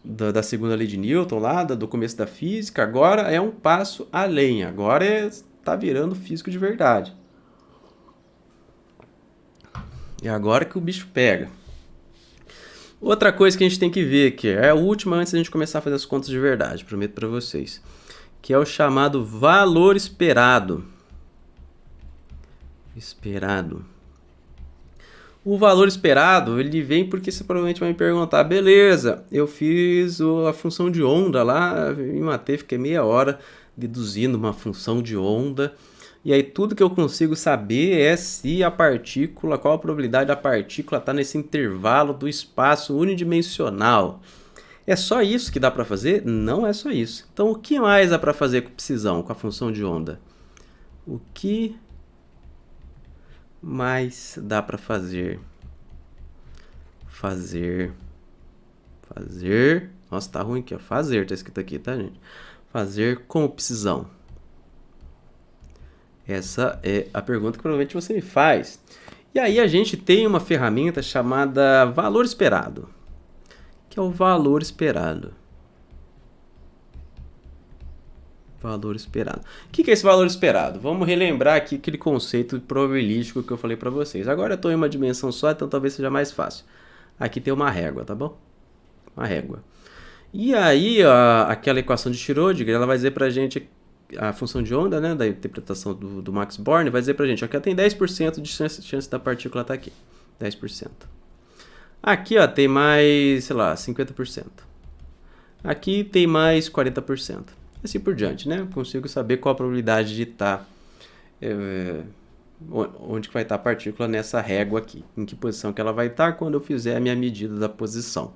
da segunda lei de Newton lá, do começo da física, agora é um passo além, agora está virando físico de verdade. É agora que o bicho pega. Outra coisa que a gente tem que ver, que é a última antes da gente começar a fazer as contas de verdade, prometo para vocês, que é o chamado valor esperado. O valor esperado, ele vem porque você provavelmente vai me perguntar, beleza, eu fiz a função de onda lá, me matei, fiquei meia hora deduzindo uma função de onda, e aí tudo que eu consigo saber é se a partícula, qual a probabilidade da partícula estar nesse intervalo do espaço unidimensional. É só isso que dá para fazer? Não é só isso. Então, o que mais dá para fazer com precisão, com a função de onda? O que mais dá para fazer? Fazer. Nossa, tá ruim aqui, ó. Fazer, tá escrito aqui, tá, gente? Fazer com precisão. Essa é a pergunta que provavelmente você me faz. E aí a gente tem uma ferramenta chamada valor esperado. Que é o valor esperado. Valor esperado. O que é esse valor esperado? Vamos relembrar aqui aquele conceito probabilístico que eu falei para vocês. Agora eu estou em uma dimensão só, então talvez seja mais fácil. Aqui tem uma régua, tá bom? Uma régua. E aí, aquela equação de Schrödinger, ela vai dizer pra gente, a função de onda, né, da interpretação do Max Born, vai dizer pra gente, ó, que ela tem 10% de chance da partícula estar aqui. 10%. Aqui, ó, tem mais, sei lá, 50%. Aqui tem mais 40%. Assim por diante, né? Eu consigo saber qual a probabilidade de estar... onde que vai estar a partícula nessa régua aqui. Em que posição que ela vai estar quando eu fizer a minha medida da posição.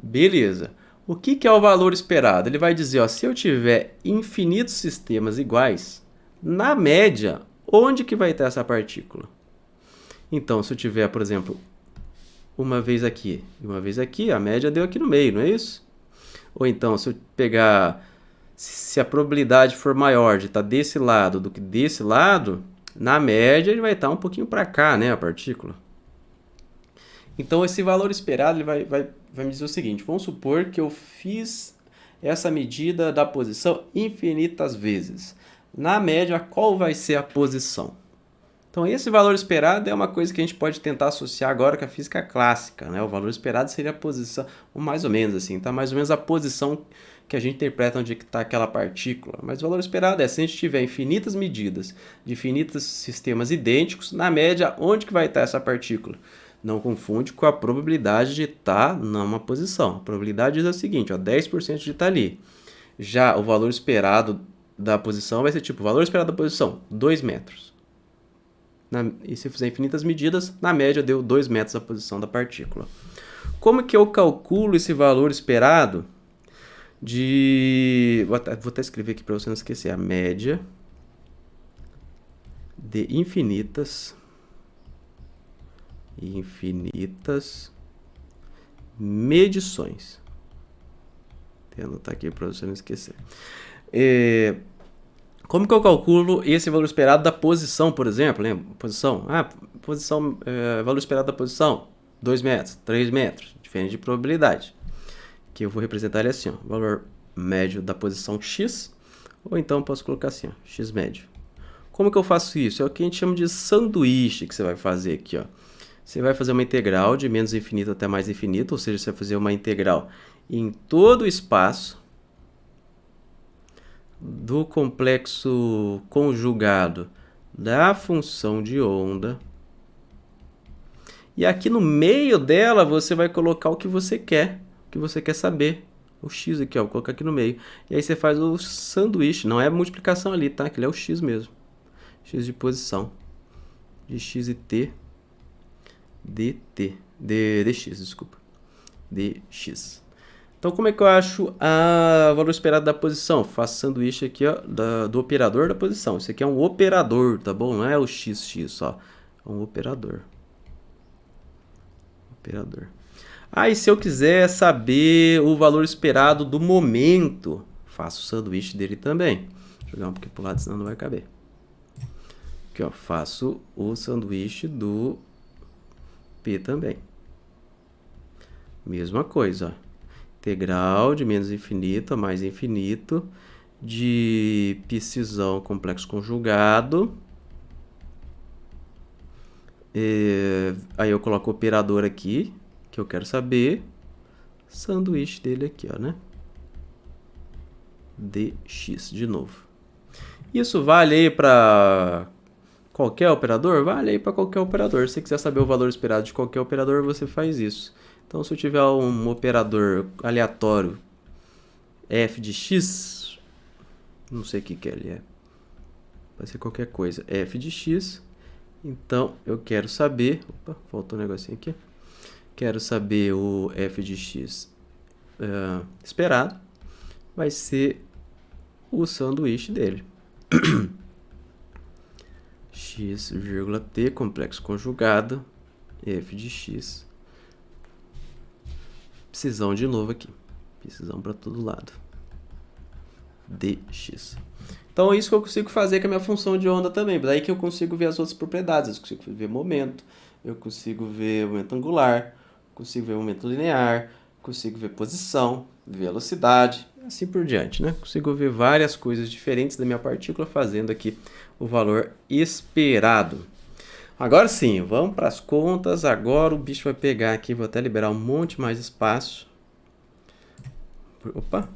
Beleza. O que é o valor esperado? Ele vai dizer, ó, se eu tiver infinitos sistemas iguais, na média, onde que vai estar essa partícula? Então, se eu tiver, por exemplo, uma vez aqui e uma vez aqui, a média deu aqui no meio, não é isso? Ou então, se eu pegar... Se a probabilidade for maior de estar desse lado do que desse lado, na média ele vai estar um pouquinho para cá, né, a partícula. Então, esse valor esperado ele vai me dizer o seguinte, vamos supor que eu fiz essa medida da posição infinitas vezes. Na média, qual vai ser a posição? Então, esse valor esperado é uma coisa que a gente pode tentar associar agora com a física clássica, né? O valor esperado seria a posição, mais ou menos assim, tá? Mais ou menos a posição que a gente interpreta onde está aquela partícula. Mas o valor esperado é, se a gente tiver infinitas medidas de infinitos sistemas idênticos, na média, onde que vai estar essa partícula? Não confunde com a probabilidade de estar numa posição. A probabilidade diz o seguinte, ó, 10% de estar ali. Já o valor esperado da posição vai ser tipo, o valor esperado da posição, 2 metros. E se eu fizer infinitas medidas, na média deu 2 metros a posição da partícula. Como que eu calculo esse valor esperado? Vou até escrever aqui para você não esquecer. A média de infinitas medições. Vou anotar aqui para você não esquecer. Como que eu calculo esse valor esperado da posição, por exemplo? Lembra? Posição, valor esperado da posição, 2 metros, 3 metros, diferente de probabilidade. Que eu vou representar ele assim, ó, valor médio da posição x, ou então eu posso colocar assim, ó, x médio. Como que eu faço isso? É o que a gente chama de sanduíche que você vai fazer aqui, ó. Você vai fazer uma integral de menos infinito até mais infinito, ou seja, você vai fazer uma integral em todo o espaço do complexo conjugado da função de onda. E aqui no meio dela você vai colocar o que você quer saber. O x aqui, ó, vou colocar aqui no meio. E aí você faz o sanduíche, não é multiplicação ali, tá? Aquilo é o x mesmo. X de posição. De x e t. Dx, desculpa. Dx. Então, como é que eu acho o valor esperado da posição? Faço sanduíche aqui, ó, do operador da posição. Isso aqui é um operador, tá bom? Não é o x só. É um operador. Aí, se eu quiser saber o valor esperado do momento, faço o sanduíche dele também. Vou jogar um pouquinho pro lado, senão não vai caber. Aqui, ó, faço o sanduíche do P também. Mesma coisa, ó. Integral de menos infinito a mais infinito de π complexo conjugado. Aí eu coloco o operador aqui, que eu quero saber. Sanduíche dele aqui, ó, né? dx de novo. Isso vale aí para qualquer operador? Vale aí para qualquer operador. Se você quiser saber o valor esperado de qualquer operador, você faz isso. Então, se eu tiver um operador aleatório f de x, não sei o que ele é, vai ser qualquer coisa, f de x, então eu quero saber, opa, faltou um negocinho aqui, quero saber o f de x esperado, vai ser o sanduíche dele. x, t, complexo conjugado, f de x. Precisão de novo aqui. Precisão para todo lado. dx. Então, é isso que eu consigo fazer com a minha função de onda também. Daí que eu consigo ver as outras propriedades. Eu consigo ver momento, eu consigo ver momento angular, consigo ver momento linear, consigo ver posição, velocidade, e assim por diante, né? Consigo ver várias coisas diferentes da minha partícula fazendo aqui o valor esperado. Agora sim, vamos para as contas. Agora o bicho vai pegar aqui, vou até liberar um monte mais espaço. Opa!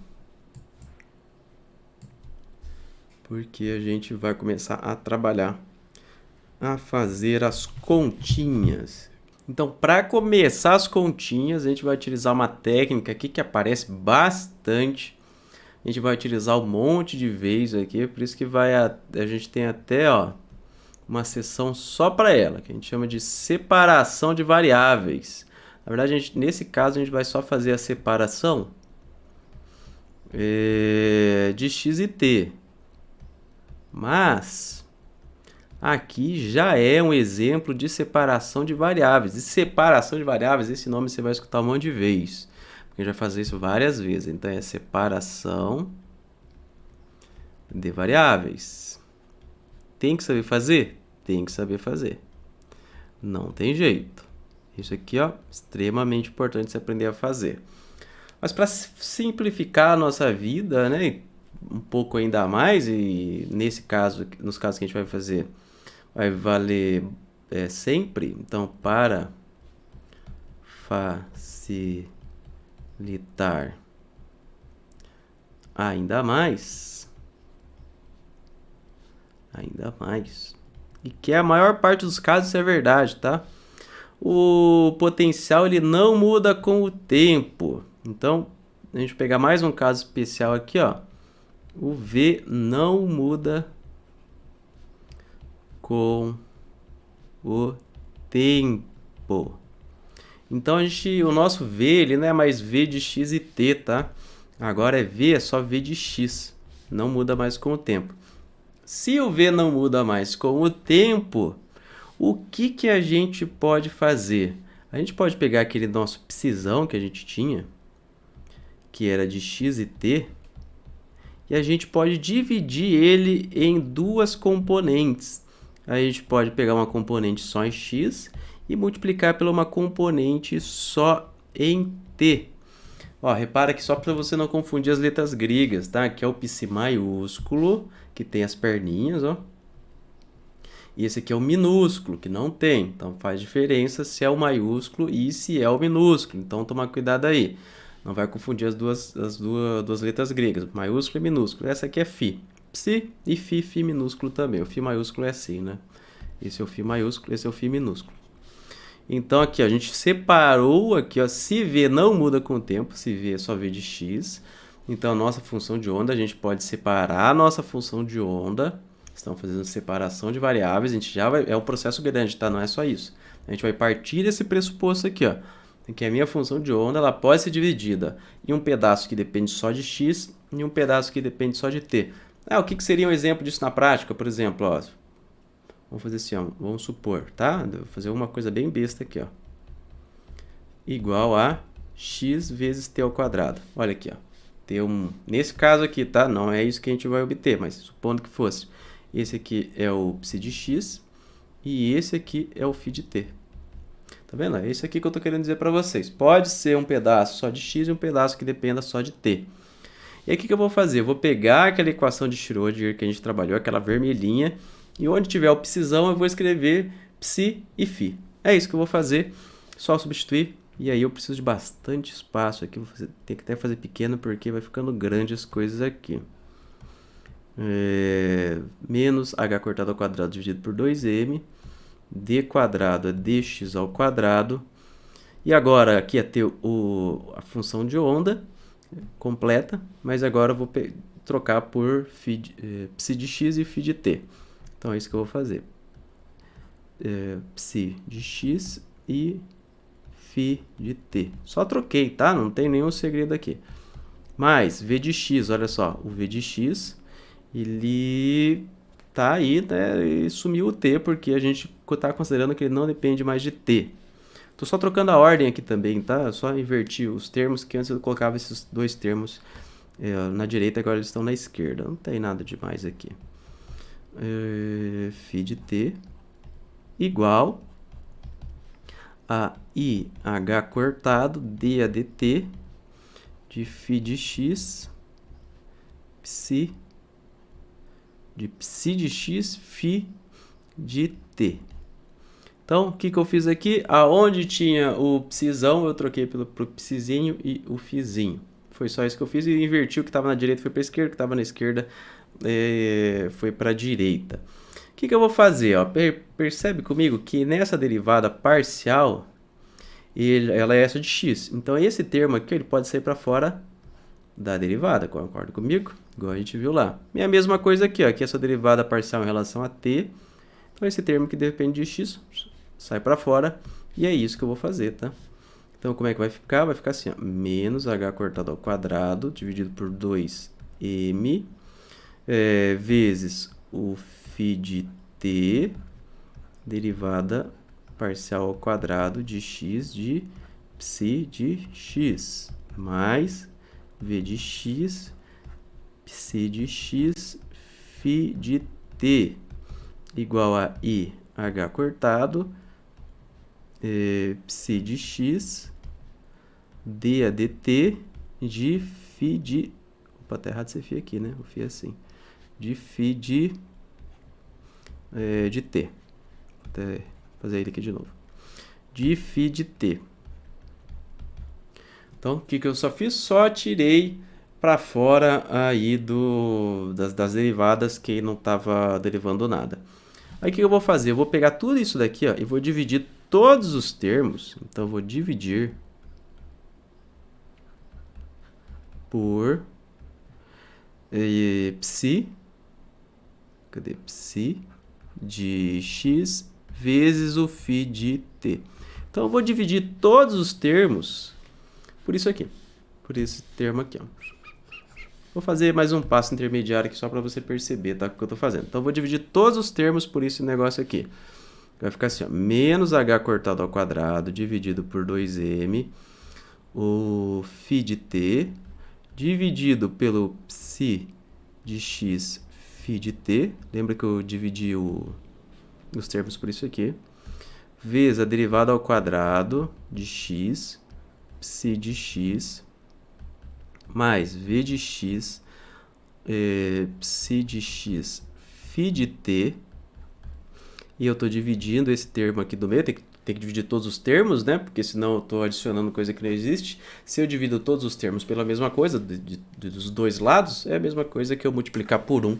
Porque a gente vai começar a trabalhar, a fazer as continhas. Então, para começar as continhas, a gente vai utilizar uma técnica aqui que aparece bastante. A gente vai utilizar um monte de vezes aqui, por isso que a gente tem até, ó, uma seção só para ela, que a gente chama de separação de variáveis. Na verdade, nesse caso, a gente vai só fazer a separação de x e t. Mas aqui já é um exemplo de separação de variáveis. E separação de variáveis, esse nome você vai escutar um monte de vezes. Porque a gente vai fazer isso várias vezes. Então, é separação de variáveis. Tem que saber fazer? Tem que saber fazer. Não tem jeito. Isso aqui, ó, extremamente importante você aprender a fazer. Mas para simplificar a nossa vida, né, um pouco ainda mais, e nesse caso, nos casos que a gente vai fazer, vai valer sempre. Então, para facilitar ainda mais, e que a maior parte dos casos isso é verdade, tá? O potencial ele não muda com o tempo. Então, a gente pegar mais um caso especial aqui, ó. O V não muda com o tempo. Então, o nosso V ele não é mais V de x e t, tá? Agora é só V de x. Não muda mais com o tempo. Se o V não muda mais com o tempo, o que a gente pode fazer? A gente pode pegar aquele nosso psizão que a gente tinha, que era de x e t, e a gente pode dividir ele em duas componentes. A gente pode pegar uma componente só em x e multiplicar por uma componente só em t. Ó, repara que só para você não confundir as letras gregas, tá? Aqui é o psi maiúsculo, que tem as perninhas, ó. E esse aqui é o minúsculo, que não tem. Então, faz diferença se é o maiúsculo e se é o minúsculo. Então, toma cuidado aí. Não vai confundir as duas letras gregas, maiúsculo e minúsculo. Essa aqui é φ. Psi e φ minúsculo também. O φ maiúsculo é assim, né? Esse é o φ maiúsculo, esse é o φ minúsculo. Então, aqui, ó, a gente separou aqui, ó, se V não muda com o tempo, se V é só V de x. Então, a nossa função de onda, a gente pode separar a nossa função de onda. Estamos fazendo separação de variáveis, a gente já vai... É um processo grande, tá? Não é só isso. A gente vai partir desse pressuposto aqui, ó. Que a minha função de onda, ela pode ser dividida em um pedaço que depende só de x e um pedaço que depende só de t. O que seria um exemplo disso na prática? Por exemplo, ó, vamos fazer assim, ó, vamos supor, tá? Vou fazer uma coisa bem besta aqui, ó. Igual a x vezes t ao quadrado. Olha aqui, ó. ter um... Nesse caso aqui, tá? Não é isso que a gente vai obter, mas supondo que fosse. Esse aqui é o psi de x e esse aqui é o φ de t. Tá vendo? É isso aqui que eu tô querendo dizer para vocês. Pode ser um pedaço só de x e um pedaço que dependa só de t. E aí o que eu vou fazer? Eu vou pegar aquela equação de Schrödinger que a gente trabalhou, aquela vermelhinha, e onde tiver o psizão eu vou escrever psi e φ. É isso que eu vou fazer, só substituir. E aí eu preciso de bastante espaço aqui, tem que até fazer pequeno porque vai ficando grande as coisas aqui. Menos h cortado ao quadrado dividido por 2m, d quadrado é dx ao quadrado. E agora aqui é ter a função de onda completa, mas agora eu vou trocar por psi de x e φ de t. Então é isso que eu vou fazer. Psi de x e φ de t. Só troquei, tá? Não tem nenhum segredo aqui. Mas v de x, olha só, o v de x, ele tá aí, né? E sumiu o t, porque a gente está considerando que ele não depende mais de t. Tô só trocando a ordem aqui também, tá? Só inverti os termos, que antes eu colocava esses dois termos na direita, agora eles estão na esquerda. Não tem nada demais aqui. Φ de t igual a IH cortado d a dt de φ de x psi de x φ de t. Então, o que eu fiz aqui? Aonde tinha o psizão, eu troquei pro psizinho e o fizinho. Foi só isso que eu fiz e inverti o que estava na direita foi para a esquerda, o que estava na esquerda foi para a direita. O que eu vou fazer? Ó? Percebe comigo que nessa derivada parcial, ela é essa de x. Então, esse termo aqui ele pode sair para fora da derivada, concorda comigo? Igual a gente viu lá. E a mesma coisa aqui, ó, aqui essa derivada parcial em relação a t. Então, esse termo que depende de x sai para fora e é isso que eu vou fazer, tá? Então, como é que vai ficar? Vai ficar assim, ó, menos h cortado ao quadrado dividido por 2m vezes o φ de t, derivada parcial ao quadrado de x de psi de x, mais v de x, psi de x, φ de t, igual a IH cortado, psi de x, d a dt de φ de... Opa, tá errado esse φ aqui, né? O φ é assim. De φ de t. Vou até fazer ele aqui de novo. De φ de t. Então, o que eu só fiz? Só tirei para fora aí das derivadas que não estava derivando nada. Aí o que eu vou fazer? Eu vou pegar tudo isso daqui, ó, e vou dividir todos os termos. Então, eu vou dividir por psi, cadê? Psi de x vezes o φ de t. Então, eu vou dividir todos os termos por isso aqui, por esse termo aqui, ó. Vou fazer mais um passo intermediário aqui só para você perceber, tá, o que eu estou fazendo. Então, eu vou dividir todos os termos por esse negócio aqui. Vai ficar assim, ó, menos h cortado ao quadrado dividido por 2m, o φ de t, dividido pelo psi de x φ de t. Lembra que eu dividi os termos por isso aqui. Vezes a derivada ao quadrado de x, psi de x, mais v de x, psi de x, φ de t. E eu estou dividindo esse termo aqui do meio, tem que dividir todos os termos, né? Porque senão eu estou adicionando coisa que não existe. Se eu divido todos os termos pela mesma coisa, dos dois lados, é a mesma coisa que eu multiplicar por 1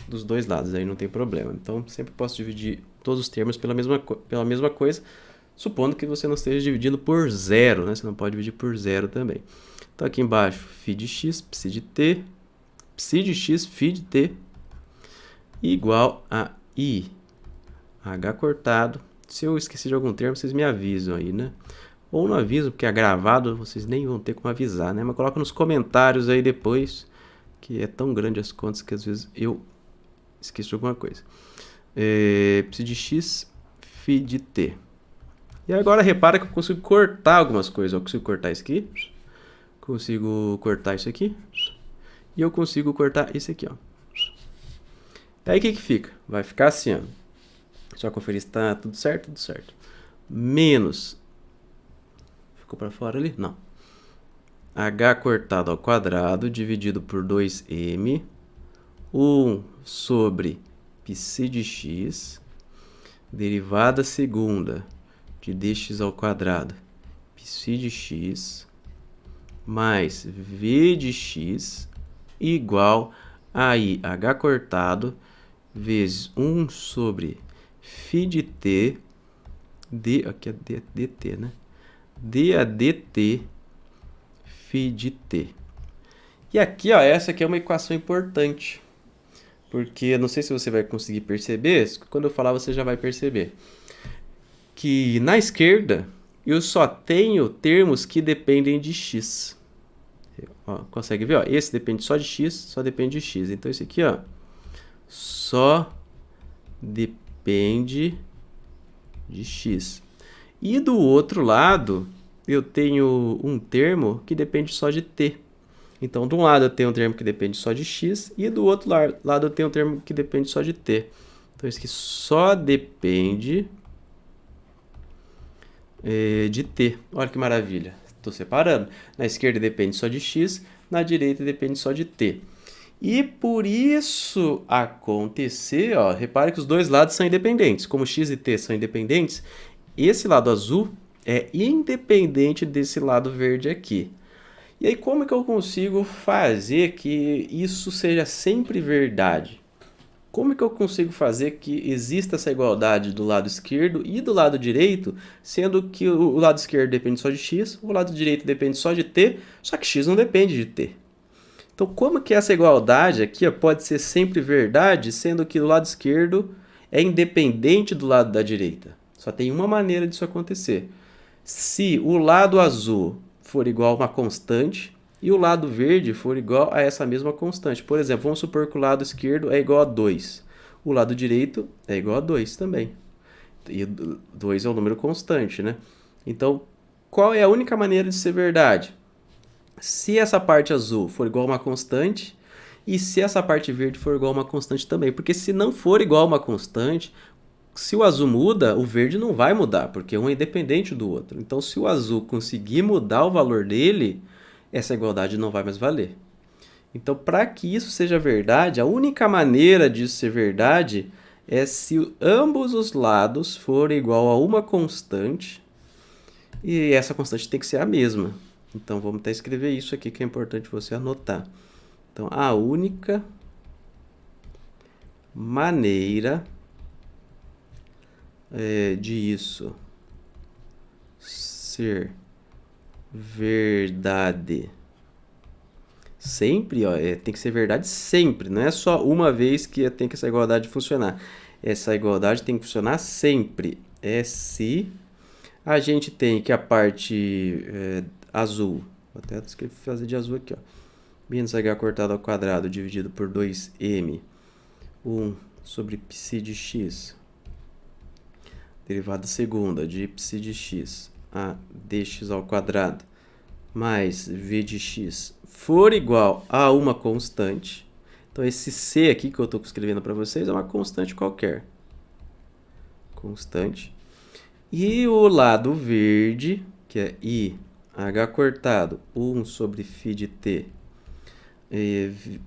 dos dois lados, aí não tem problema. Então, sempre posso dividir todos os termos pela mesma coisa, supondo que você não esteja dividindo por zero, né? Você não pode dividir por zero também. Então, aqui embaixo, φ de x, psi de t, psi de x, φ de t, igual a I H cortado. Se eu esqueci de algum termo, vocês me avisam aí, né? Ou não avisam, porque é gravado, vocês nem vão ter como avisar, né? Mas coloca nos comentários aí depois, que é tão grande as contas que às vezes eu esqueço de alguma coisa. Psi de x, φ de t. E agora repara que eu consigo cortar algumas coisas. Eu consigo cortar isso aqui. consigo cortar isso aqui. E eu consigo cortar esse aqui, ó. Aí o que que fica? Vai ficar assim, ó. Só conferir se tá tudo certo, tudo certo. Menos. Ficou para fora ali? Não. H cortado ao quadrado dividido por 2m. 1 sobre π de x. Derivada segunda de dx ao quadrado. π de x. Mais v de x. Igual a h cortado vezes 1 sobre φ de t, aqui é dt, né? d a dt φ de t. E aqui, ó, essa aqui é uma equação importante, porque não sei se você vai conseguir perceber, quando eu falar você já vai perceber, que na esquerda eu só tenho termos que dependem de x. Ó, consegue ver? Ó, esse depende só de x, só depende de x. Então, esse aqui, ó, só depende de x. E do outro lado, eu tenho um termo que depende só de t. Então, de um lado eu tenho um termo que depende só de x, e do outro lado eu tenho um termo que depende só de t. Então, esse aqui só depende de t. Olha que maravilha. Estou separando. Na esquerda depende só de x, na direita depende só de t. E por isso acontecer, ó, repare que os dois lados são independentes. Como x e t são independentes, esse lado azul é independente desse lado verde aqui. E aí, como é que eu consigo fazer que isso seja sempre verdade? Como é que eu consigo fazer que exista essa igualdade do lado esquerdo e do lado direito, sendo que o lado esquerdo depende só de x, o lado direito depende só de t, só que x não depende de t. Então, como que essa igualdade aqui, ó, pode ser sempre verdade, sendo que o lado esquerdo é independente do lado da direita? Só tem uma maneira disso acontecer. Se o lado azul for igual a uma constante e o lado verde for igual a essa mesma constante. Por exemplo, vamos supor que o lado esquerdo é igual a 2. O lado direito é igual a 2 também. E 2 é um número constante, né? Então, qual é a única maneira de ser verdade? Se essa parte azul for igual a uma constante e se essa parte verde for igual a uma constante também. Porque se não for igual a uma constante, se o azul muda, o verde não vai mudar, porque um é independente do outro. Então, se o azul conseguir mudar o valor dele, essa igualdade não vai mais valer. Então, para que isso seja verdade, a única maneira disso ser verdade é se ambos os lados forem igual a uma constante, e essa constante tem que ser a mesma. Então, vamos até escrever isso aqui que é importante você anotar. Então, a única maneira de isso ser verdade sempre, ó, tem que ser verdade sempre, não é só uma vez que tem que essa igualdade funcionar. Essa igualdade tem que funcionar sempre. É se a gente tem que a parte azul, vou até fazer de azul aqui, ó, menos h cortado ao quadrado dividido por 2m, 1 sobre π de x, derivada segunda de π de x a dx ao quadrado mais v de x for igual a uma constante. Então, esse c aqui que eu estou escrevendo para vocês é uma constante qualquer. Constante. E o lado verde, que é i h cortado 1 sobre φ de t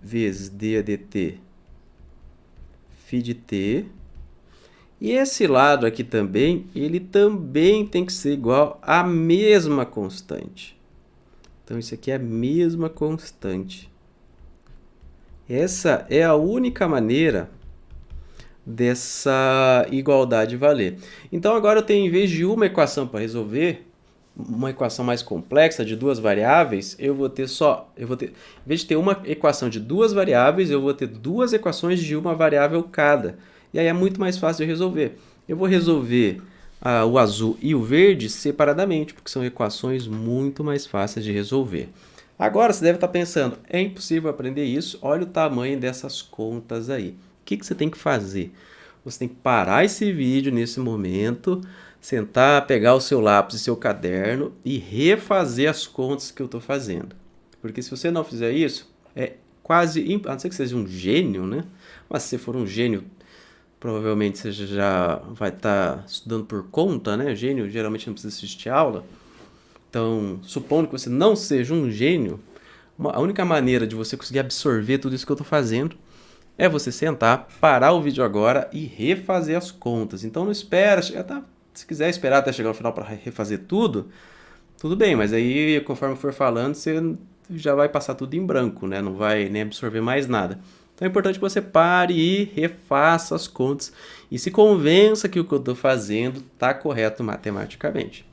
vezes d a dt φ de t. E esse lado aqui também, ele também tem que ser igual à mesma constante. Então, isso aqui é a mesma constante. Essa é a única maneira dessa igualdade valer. Então, agora eu tenho, em vez de uma equação para resolver, uma equação mais complexa de duas variáveis, em vez de ter uma equação de duas variáveis, eu vou ter duas equações de uma variável cada. E aí é muito mais fácil de resolver. Eu vou resolver o azul e o verde separadamente, porque são equações muito mais fáceis de resolver. Agora você deve estar pensando, é impossível aprender isso, olha o tamanho dessas contas aí. O que você tem que fazer? Você tem que parar esse vídeo nesse momento, sentar, pegar o seu lápis e seu caderno e refazer as contas que eu estou fazendo. Porque se você não fizer isso, é quase... A não ser que seja um gênio, né? Mas se você for um gênio, provavelmente você já vai estar estudando por conta, né? Gênio geralmente não precisa assistir aula. Então, supondo que você não seja um gênio, a única maneira de você conseguir absorver tudo isso que eu estou fazendo é você sentar, parar o vídeo agora e refazer as contas. Então não espera, se quiser esperar até chegar ao final para refazer tudo, tudo bem, mas aí conforme for falando, você já vai passar tudo em branco, né? Não vai nem absorver mais nada. Então é importante que você pare e refaça as contas e se convença que o que eu estou fazendo está correto matematicamente.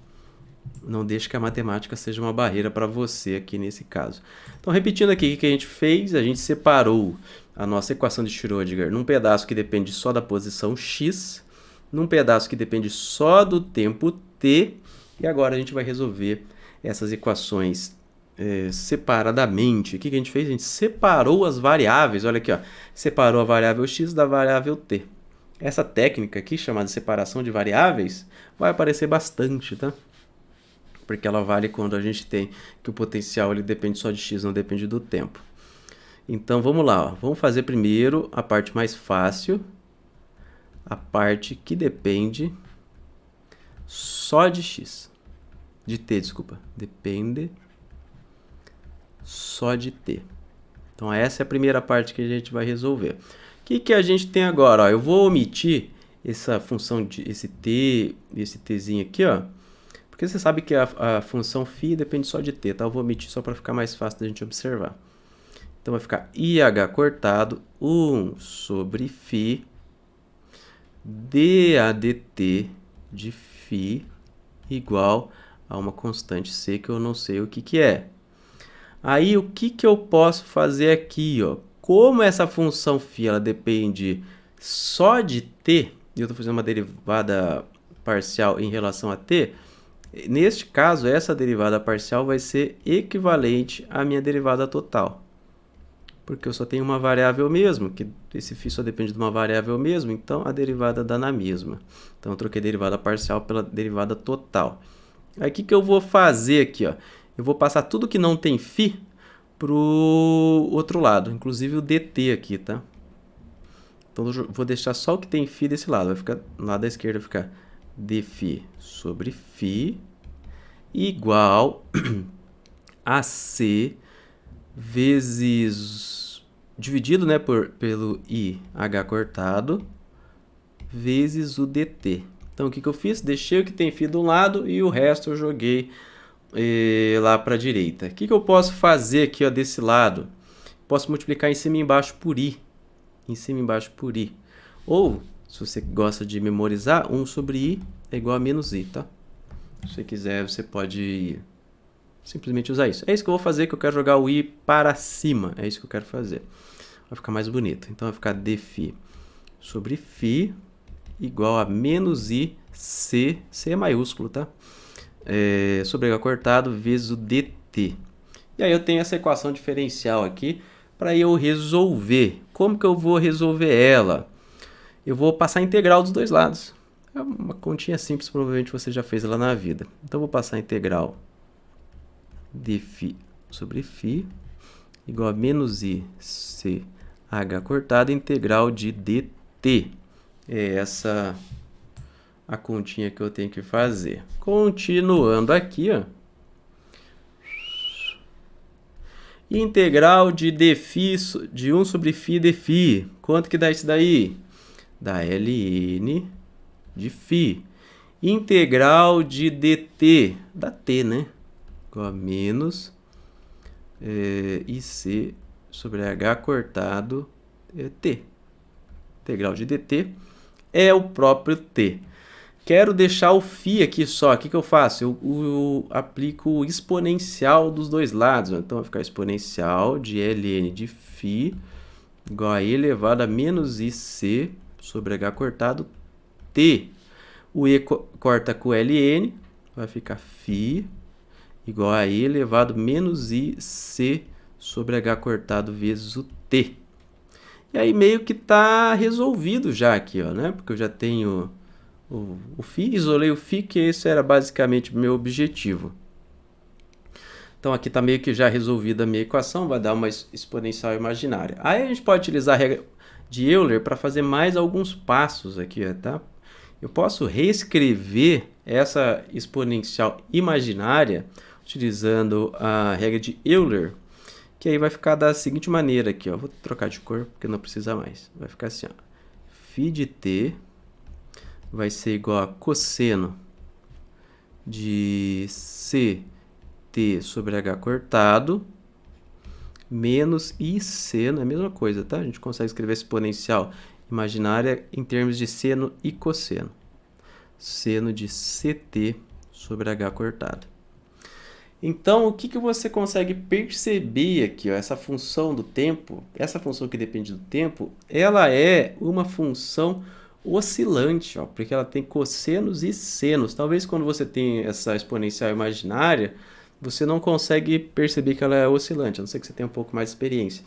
Não deixe que a matemática seja uma barreira para você aqui nesse caso. Então, repetindo aqui o que a gente fez, a gente separou a nossa equação de Schrödinger num pedaço que depende só da posição x, num pedaço que depende só do tempo t, e agora a gente vai resolver essas equações separadamente. O que a gente fez? A gente separou as variáveis, olha aqui, ó, separou a variável x da variável t. Essa técnica aqui, chamada separação de variáveis, vai aparecer bastante, tá? Porque ela vale quando a gente tem que o potencial ele depende só de x, não depende do tempo. Então vamos lá, ó. Vamos fazer primeiro a parte mais fácil, a parte que depende só de x, de t, desculpa, depende só de t. Então essa é a primeira parte que a gente vai resolver. O que a gente tem agora? Ó, eu vou omitir essa função de esse tzinho aqui, ó. Porque você sabe que a função φ depende só de t, tá? Eu vou omitir só para ficar mais fácil da gente observar. Então vai ficar IH cortado 1 sobre φ dAdt de φ igual a uma constante c que eu não sei o que é. Aí o que eu posso fazer aqui, ó? Como essa função φ ela depende só de t, e eu estou fazendo uma derivada parcial em relação a t, neste caso, essa derivada parcial vai ser equivalente à minha derivada total. Porque eu só tenho uma variável mesmo, que esse φ só depende de uma variável mesmo, então a derivada dá na mesma. Então eu troquei a derivada parcial pela derivada total. Aí o que eu vou fazer aqui? Ó? Eu vou passar tudo que não tem φ para o outro lado, inclusive o dt aqui, tá? Então eu vou deixar só o que tem φ desse lado, vai ficar do lado da esquerda, vai ficar dφ sobre φ igual a c vezes, dividido, né, pelo IH cortado, vezes o dt. Então, o que eu fiz? Deixei o que tem φ de um lado e o resto eu joguei lá para a direita. O que eu posso fazer aqui, ó, desse lado? Posso multiplicar em cima e embaixo por i. Em cima e embaixo por i. Ou, se você gosta de memorizar, 1 sobre i é igual a menos i, tá? Se você quiser, você pode simplesmente usar isso. É isso que eu vou fazer, que eu quero jogar o i para cima. É isso que eu quero fazer. Vai ficar mais bonito. Então, vai ficar dφ sobre φ igual a menos i c, c é maiúsculo, tá? Sobre h cortado vezes o dt. E aí eu tenho essa equação diferencial aqui para eu resolver. Como que eu vou resolver ela? Eu vou passar a integral dos dois lados. É uma continha simples, provavelmente você já fez ela na vida. Então, eu vou passar a integral dφ sobre φ igual a menos i c h cortado integral de dt. É essa a continha que eu tenho que fazer. Continuando aqui, ó. Integral de dφ de 1 sobre φ dφ. Quanto que dá isso daí? Dá ln de φ. Integral de dt. Dá t, né? Igual a menos IC sobre h cortado t. Integral de dt é o próprio t. Quero deixar o φ aqui só. O que eu faço? Eu aplico o exponencial dos dois lados. Então, vai ficar exponencial de ln de φ igual a e elevado a menos ic sobre h cortado t. O e corta com ln, vai ficar φ igual a e elevado a menos ic sobre h cortado vezes o t. E aí meio que está resolvido já aqui, ó, né? Porque eu já tenho o φ, isolei o φ, que esse era basicamente o meu objetivo. Então aqui está meio que já resolvida a minha equação, vai dar uma exponencial imaginária. Aí a gente pode utilizar a regra de Euler para fazer mais alguns passos aqui, tá? Eu posso reescrever essa exponencial imaginária utilizando a regra de Euler, que aí vai ficar da seguinte maneira aqui, ó. Vou trocar de cor porque não precisa mais. Vai ficar assim, ó. Φ de t vai ser igual a cosseno de ct sobre h cortado menos IC, não é a mesma coisa, tá? A gente consegue escrever exponencial imaginária em termos de seno e cosseno. Seno de ct sobre h cortado. Então, o que você consegue perceber aqui, ó, essa função do tempo, essa função que depende do tempo, ela é uma função oscilante, ó, porque ela tem cossenos e senos. Talvez quando você tem essa exponencial imaginária, você não consegue perceber que ela é oscilante, a não ser que você tenha um pouco mais de experiência.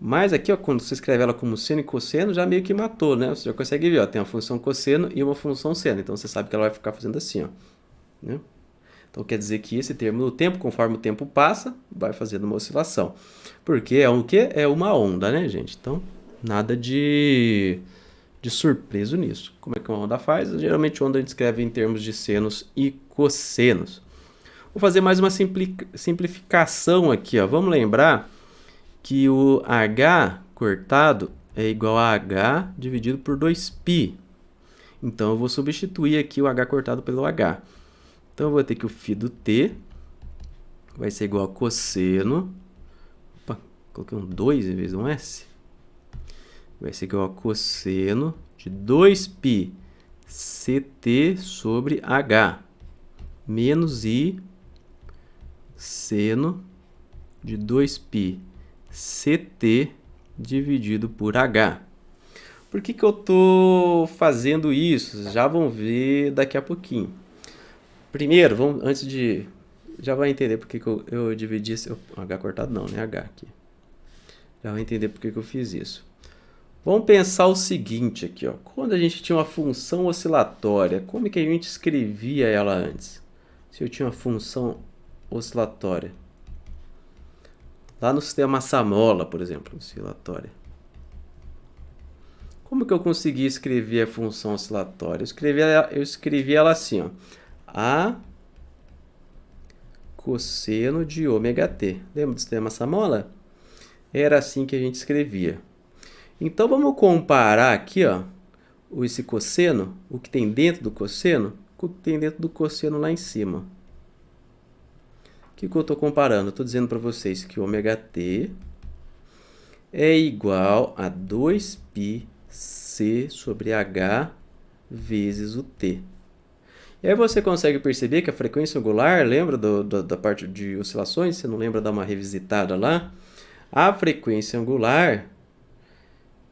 Mas aqui, ó, quando você escreve ela como seno e cosseno, já meio que matou, né? Você já consegue ver, ó, tem uma função cosseno e uma função seno. Então, você sabe que ela vai ficar fazendo assim, ó, né? Então, quer dizer que esse termo do tempo, conforme o tempo passa, vai fazendo uma oscilação. Porque é um quê? É uma onda, né, gente? Então, nada de surpreso nisso. Como é que uma onda faz? Geralmente, onda a gente escreve em termos de senos e cossenos. Vou fazer mais uma simplificação aqui, ó. Vamos lembrar que o h cortado é igual a h dividido por 2π. Então, eu vou substituir aqui o h cortado pelo h. Então, eu vou ter que o φ do t vai ser igual a cosseno. Opa, coloquei um 2 em vez de um S. Vai ser igual a cosseno de 2π ct sobre h menos i seno de 2π ct dividido por h. Por que eu estou fazendo isso? Já vão ver daqui a pouquinho. Primeiro, já vai entender por que eu dividi esse... H cortado não, né? H aqui. Já vai entender por que eu fiz isso. Vamos pensar o seguinte aqui, ó. Quando a gente tinha uma função oscilatória, como é que a gente escrevia ela antes? Se eu tinha uma função oscilatória. Lá no sistema Massamola, por exemplo, oscilatória. Como que eu consegui escrever a função oscilatória? Eu escrevi ela assim, ó. A cosseno de ômega t. Lembra do sistema Massamola? Era assim que a gente escrevia. Então, vamos comparar aqui, ó, esse cosseno, o que tem dentro do cosseno, com o que tem dentro do cosseno lá em cima. O que eu estou comparando? Estou dizendo para vocês que ômega t é igual a 2πc sobre h vezes o t. E aí você consegue perceber que a frequência angular, lembra da parte de oscilações? Você não lembra, dar uma revisitada lá? A frequência angular,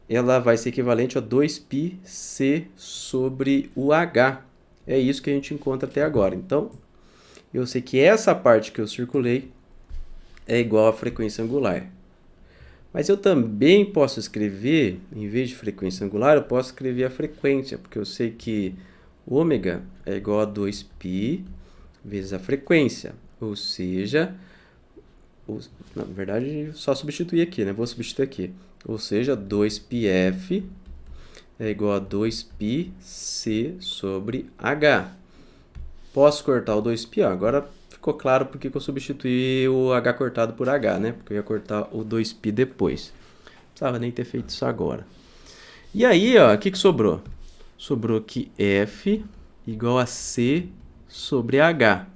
ela vai ser equivalente a 2πc sobre o h. É isso que a gente encontra até agora. Então, eu sei que essa parte que eu circulei é igual à frequência angular. Mas eu também posso escrever, em vez de frequência angular, eu posso escrever a frequência, porque eu sei que ômega é igual a 2π vezes a frequência, ou seja, na verdade, só substituir aqui, né? Vou substituir aqui. Ou seja, 2πf é igual a 2πc sobre h. Posso cortar o 2π? Agora ficou claro porque eu substituí o h cortado por h, né? Porque eu ia cortar o 2π depois. Não precisava nem ter feito isso agora. E aí, ó, o que sobrou? Sobrou que f igual a c sobre h.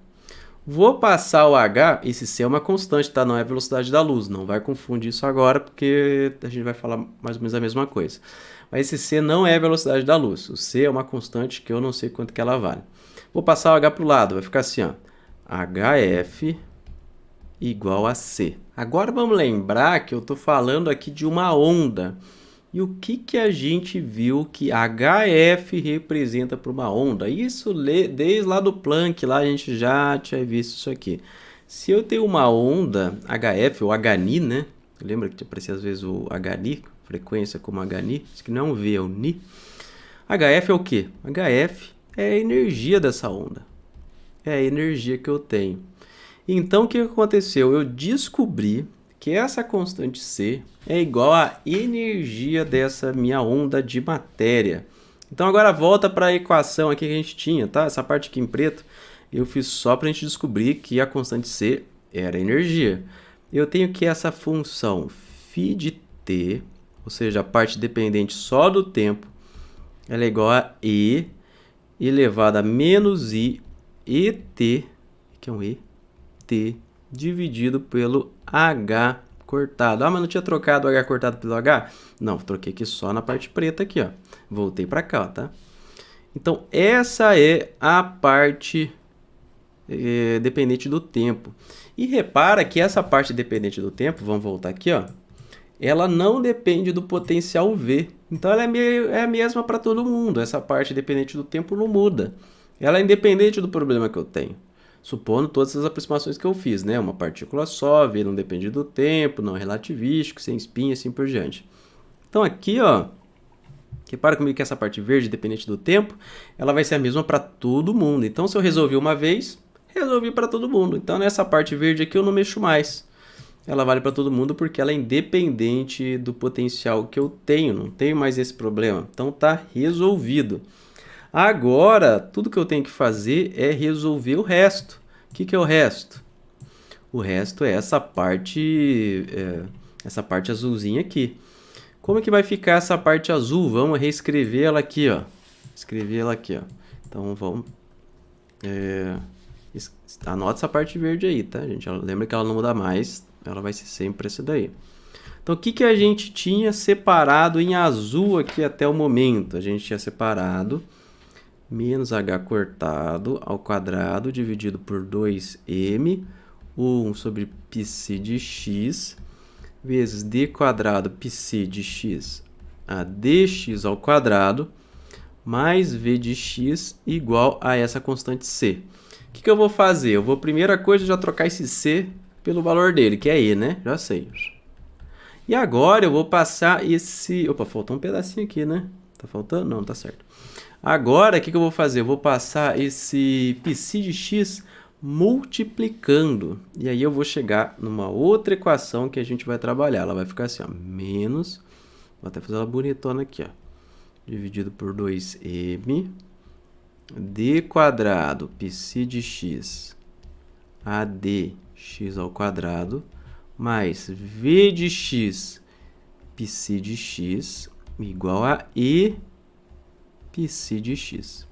Vou passar o h, esse c é uma constante, tá? Não é a velocidade da luz, não vai confundir isso agora, porque a gente vai falar mais ou menos a mesma coisa. Mas esse c não é a velocidade da luz, o c é uma constante que eu não sei quanto que ela vale. Vou passar o h para o lado, vai ficar assim, ó, hf igual a c. Agora vamos lembrar que eu estou falando aqui de uma onda. E o que a gente viu que HF representa para uma onda? Isso desde lá do Planck, lá a gente já tinha visto isso aqui. Se eu tenho uma onda HF ou HNI, né? Lembra que aparecia às vezes o HNI, frequência como HNI? Isso que não é um V, é um NI. HF é o quê? HF é a energia dessa onda. É a energia que eu tenho. Então, o que aconteceu? Eu descobri que essa constante C é igual à energia dessa minha onda de matéria. Então, agora volta para a equação aqui que a gente tinha, tá? Essa parte aqui em preto, eu fiz só para a gente descobrir que a constante C era energia. Eu tenho que essa função φ de t, ou seja, a parte dependente só do tempo, ela é igual a E elevado a menos I ET, que é um E, T, dividido pelo H cortado. Ah, mas não tinha trocado o H cortado pelo H? Não, troquei aqui só na parte preta aqui, ó. Voltei para cá, ó, tá? Então, essa é a parte dependente do tempo. E repara que essa parte dependente do tempo, vamos voltar aqui, ó, ela não depende do potencial V. Então, ela é a mesma para todo mundo. Essa parte dependente do tempo não muda. Ela é independente do problema que eu tenho. Supondo todas as aproximações que eu fiz, né? Uma partícula só, V não depende do tempo, não é relativístico, sem spin, assim por diante. Então, aqui, ó, repara comigo que essa parte verde, dependente do tempo, ela vai ser a mesma para todo mundo. Então, se eu resolvi uma vez, resolvi para todo mundo. Então, nessa parte verde aqui eu não mexo mais. Ela vale para todo mundo porque ela é independente do potencial que eu tenho. Não tenho mais esse problema. Então, tá resolvido. Agora, tudo que eu tenho que fazer é resolver o resto. O que é o resto? O resto é essa parte azulzinha aqui. Como é que vai ficar essa parte azul? Vamos reescrever ela aqui, ó. Escrever ela aqui, ó. Então, vamos... anota essa parte verde aí, tá, gente? Lembra que ela não muda mais. Ela vai ser sempre essa daí. Então, o que a gente tinha separado em azul aqui até o momento? A gente tinha separado menos h cortado ao quadrado dividido por 2m, 1 sobre πc de x, vezes d quadrado πc de x a dx ao quadrado, mais v de x igual a essa constante c. O que eu vou fazer? Eu vou, primeira coisa, já trocar esse c pelo valor dele, que é e, né? Já sei. E agora eu vou passar esse... Opa, faltou um pedacinho aqui, né? Tá faltando? Não, tá certo. Agora, o que eu vou fazer? Eu vou passar esse πc de x multiplicando. E aí eu vou chegar numa outra equação que a gente vai trabalhar. Ela vai ficar assim, ó, menos... Vou até fazer ela bonitona aqui, ó. Dividido por 2m d quadrado πc de x a dx ao quadrado mais v de x πc de x igual a e πc de x.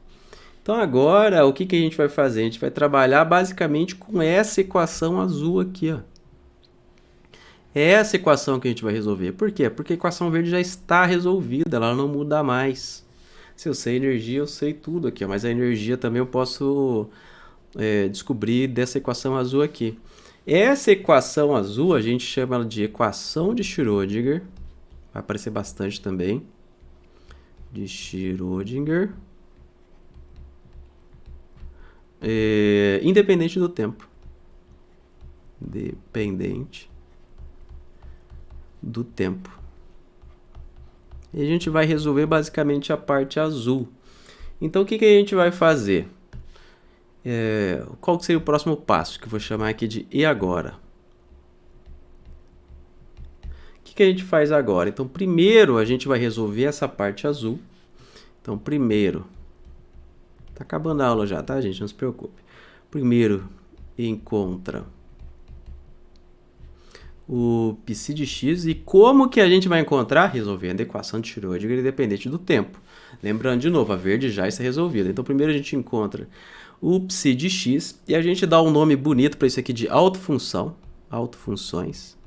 Então, agora, o que a gente vai fazer? A gente vai trabalhar basicamente com essa equação azul aqui, ó. É essa equação que a gente vai resolver. Por quê? Porque a equação verde já está resolvida, ela não muda mais. Se eu sei energia, eu sei tudo aqui, ó, mas a energia também eu posso descobrir dessa equação azul aqui. Essa equação azul, a gente chama ela de equação de Schrödinger. Vai aparecer bastante também. De Schrödinger. Independente do tempo. Dependente do tempo. E a gente vai resolver basicamente a parte azul. Então, o que a gente vai fazer? Qual seria o próximo passo? Que eu vou chamar aqui de e agora. O que a gente faz agora? Então, primeiro a gente vai resolver essa parte azul. Então, primeiro... Tá acabando a aula já, tá, gente? Não se preocupe. Primeiro, encontra o πc de x. E como que a gente vai encontrar? Resolvendo a equação de Schrödinger independente do tempo. Lembrando de novo, a verde já está resolvida. Então, primeiro a gente encontra o π de x e a gente dá um nome bonito para isso aqui de autofunção, autofunções.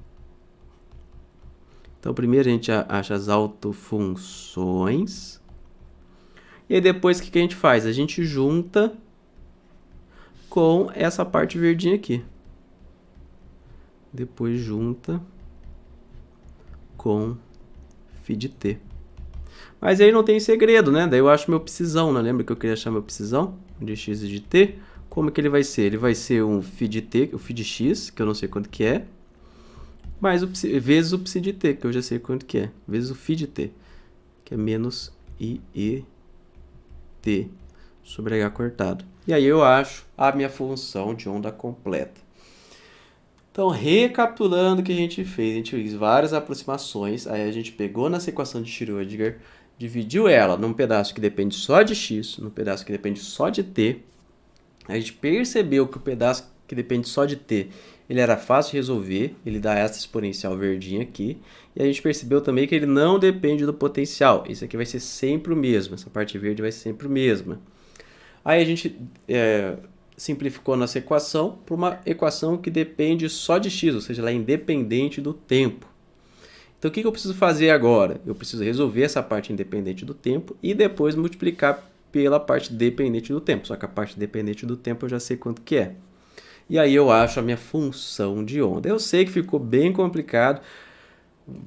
Então, primeiro a gente acha as autofunções. E aí depois o que a gente faz? A gente junta com essa parte verdinha aqui. Depois junta com φ de t. Mas aí não tem segredo, né? Daí eu acho meu psizão, né? Lembra que eu queria achar meu psizão? De x e de t. Como que ele vai ser? Ele vai ser um φ de t, o φ de x, que eu não sei quanto que é, mais vezes o π de t, que eu já sei quanto que é, vezes o φ de t, que é menos IET sobre H cortado. E aí eu acho a minha função de onda completa. Então, recapitulando o que a gente fez várias aproximações, aí a gente pegou nessa equação de Schrödinger, dividiu ela num pedaço que depende só de x, num pedaço que depende só de t. A gente percebeu que o pedaço que depende só de t, ele era fácil de resolver, ele dá essa exponencial verdinha aqui. E a gente percebeu também que ele não depende do potencial. Isso aqui vai ser sempre o mesmo, essa parte verde vai ser sempre a mesma. Aí a gente simplificou nossa equação para uma equação que depende só de x, ou seja, ela é independente do tempo. Então o que eu preciso fazer agora? Eu preciso resolver essa parte independente do tempo e depois multiplicar pela parte dependente do tempo. Só que a parte dependente do tempo eu já sei quanto que é. E aí eu acho a minha função de onda. Eu sei que ficou bem complicado.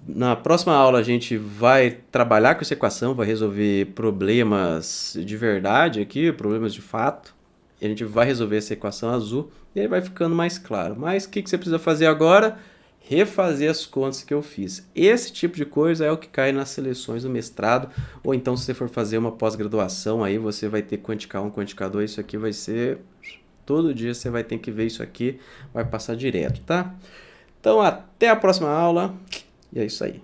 Na próxima aula a gente vai trabalhar com essa equação, vai resolver problemas de verdade aqui, problemas de fato. E a gente vai resolver essa equação azul e aí vai ficando mais claro. Mas o que você precisa fazer agora? Refazer as contas que eu fiz. Esse tipo de coisa é o que cai nas seleções do mestrado, ou então se você for fazer uma pós-graduação, aí você vai ter quântica 1, quântica 2, isso aqui vai ser... Todo dia você vai ter que ver isso aqui, vai passar direto, tá? Então até a próxima aula, e é isso aí.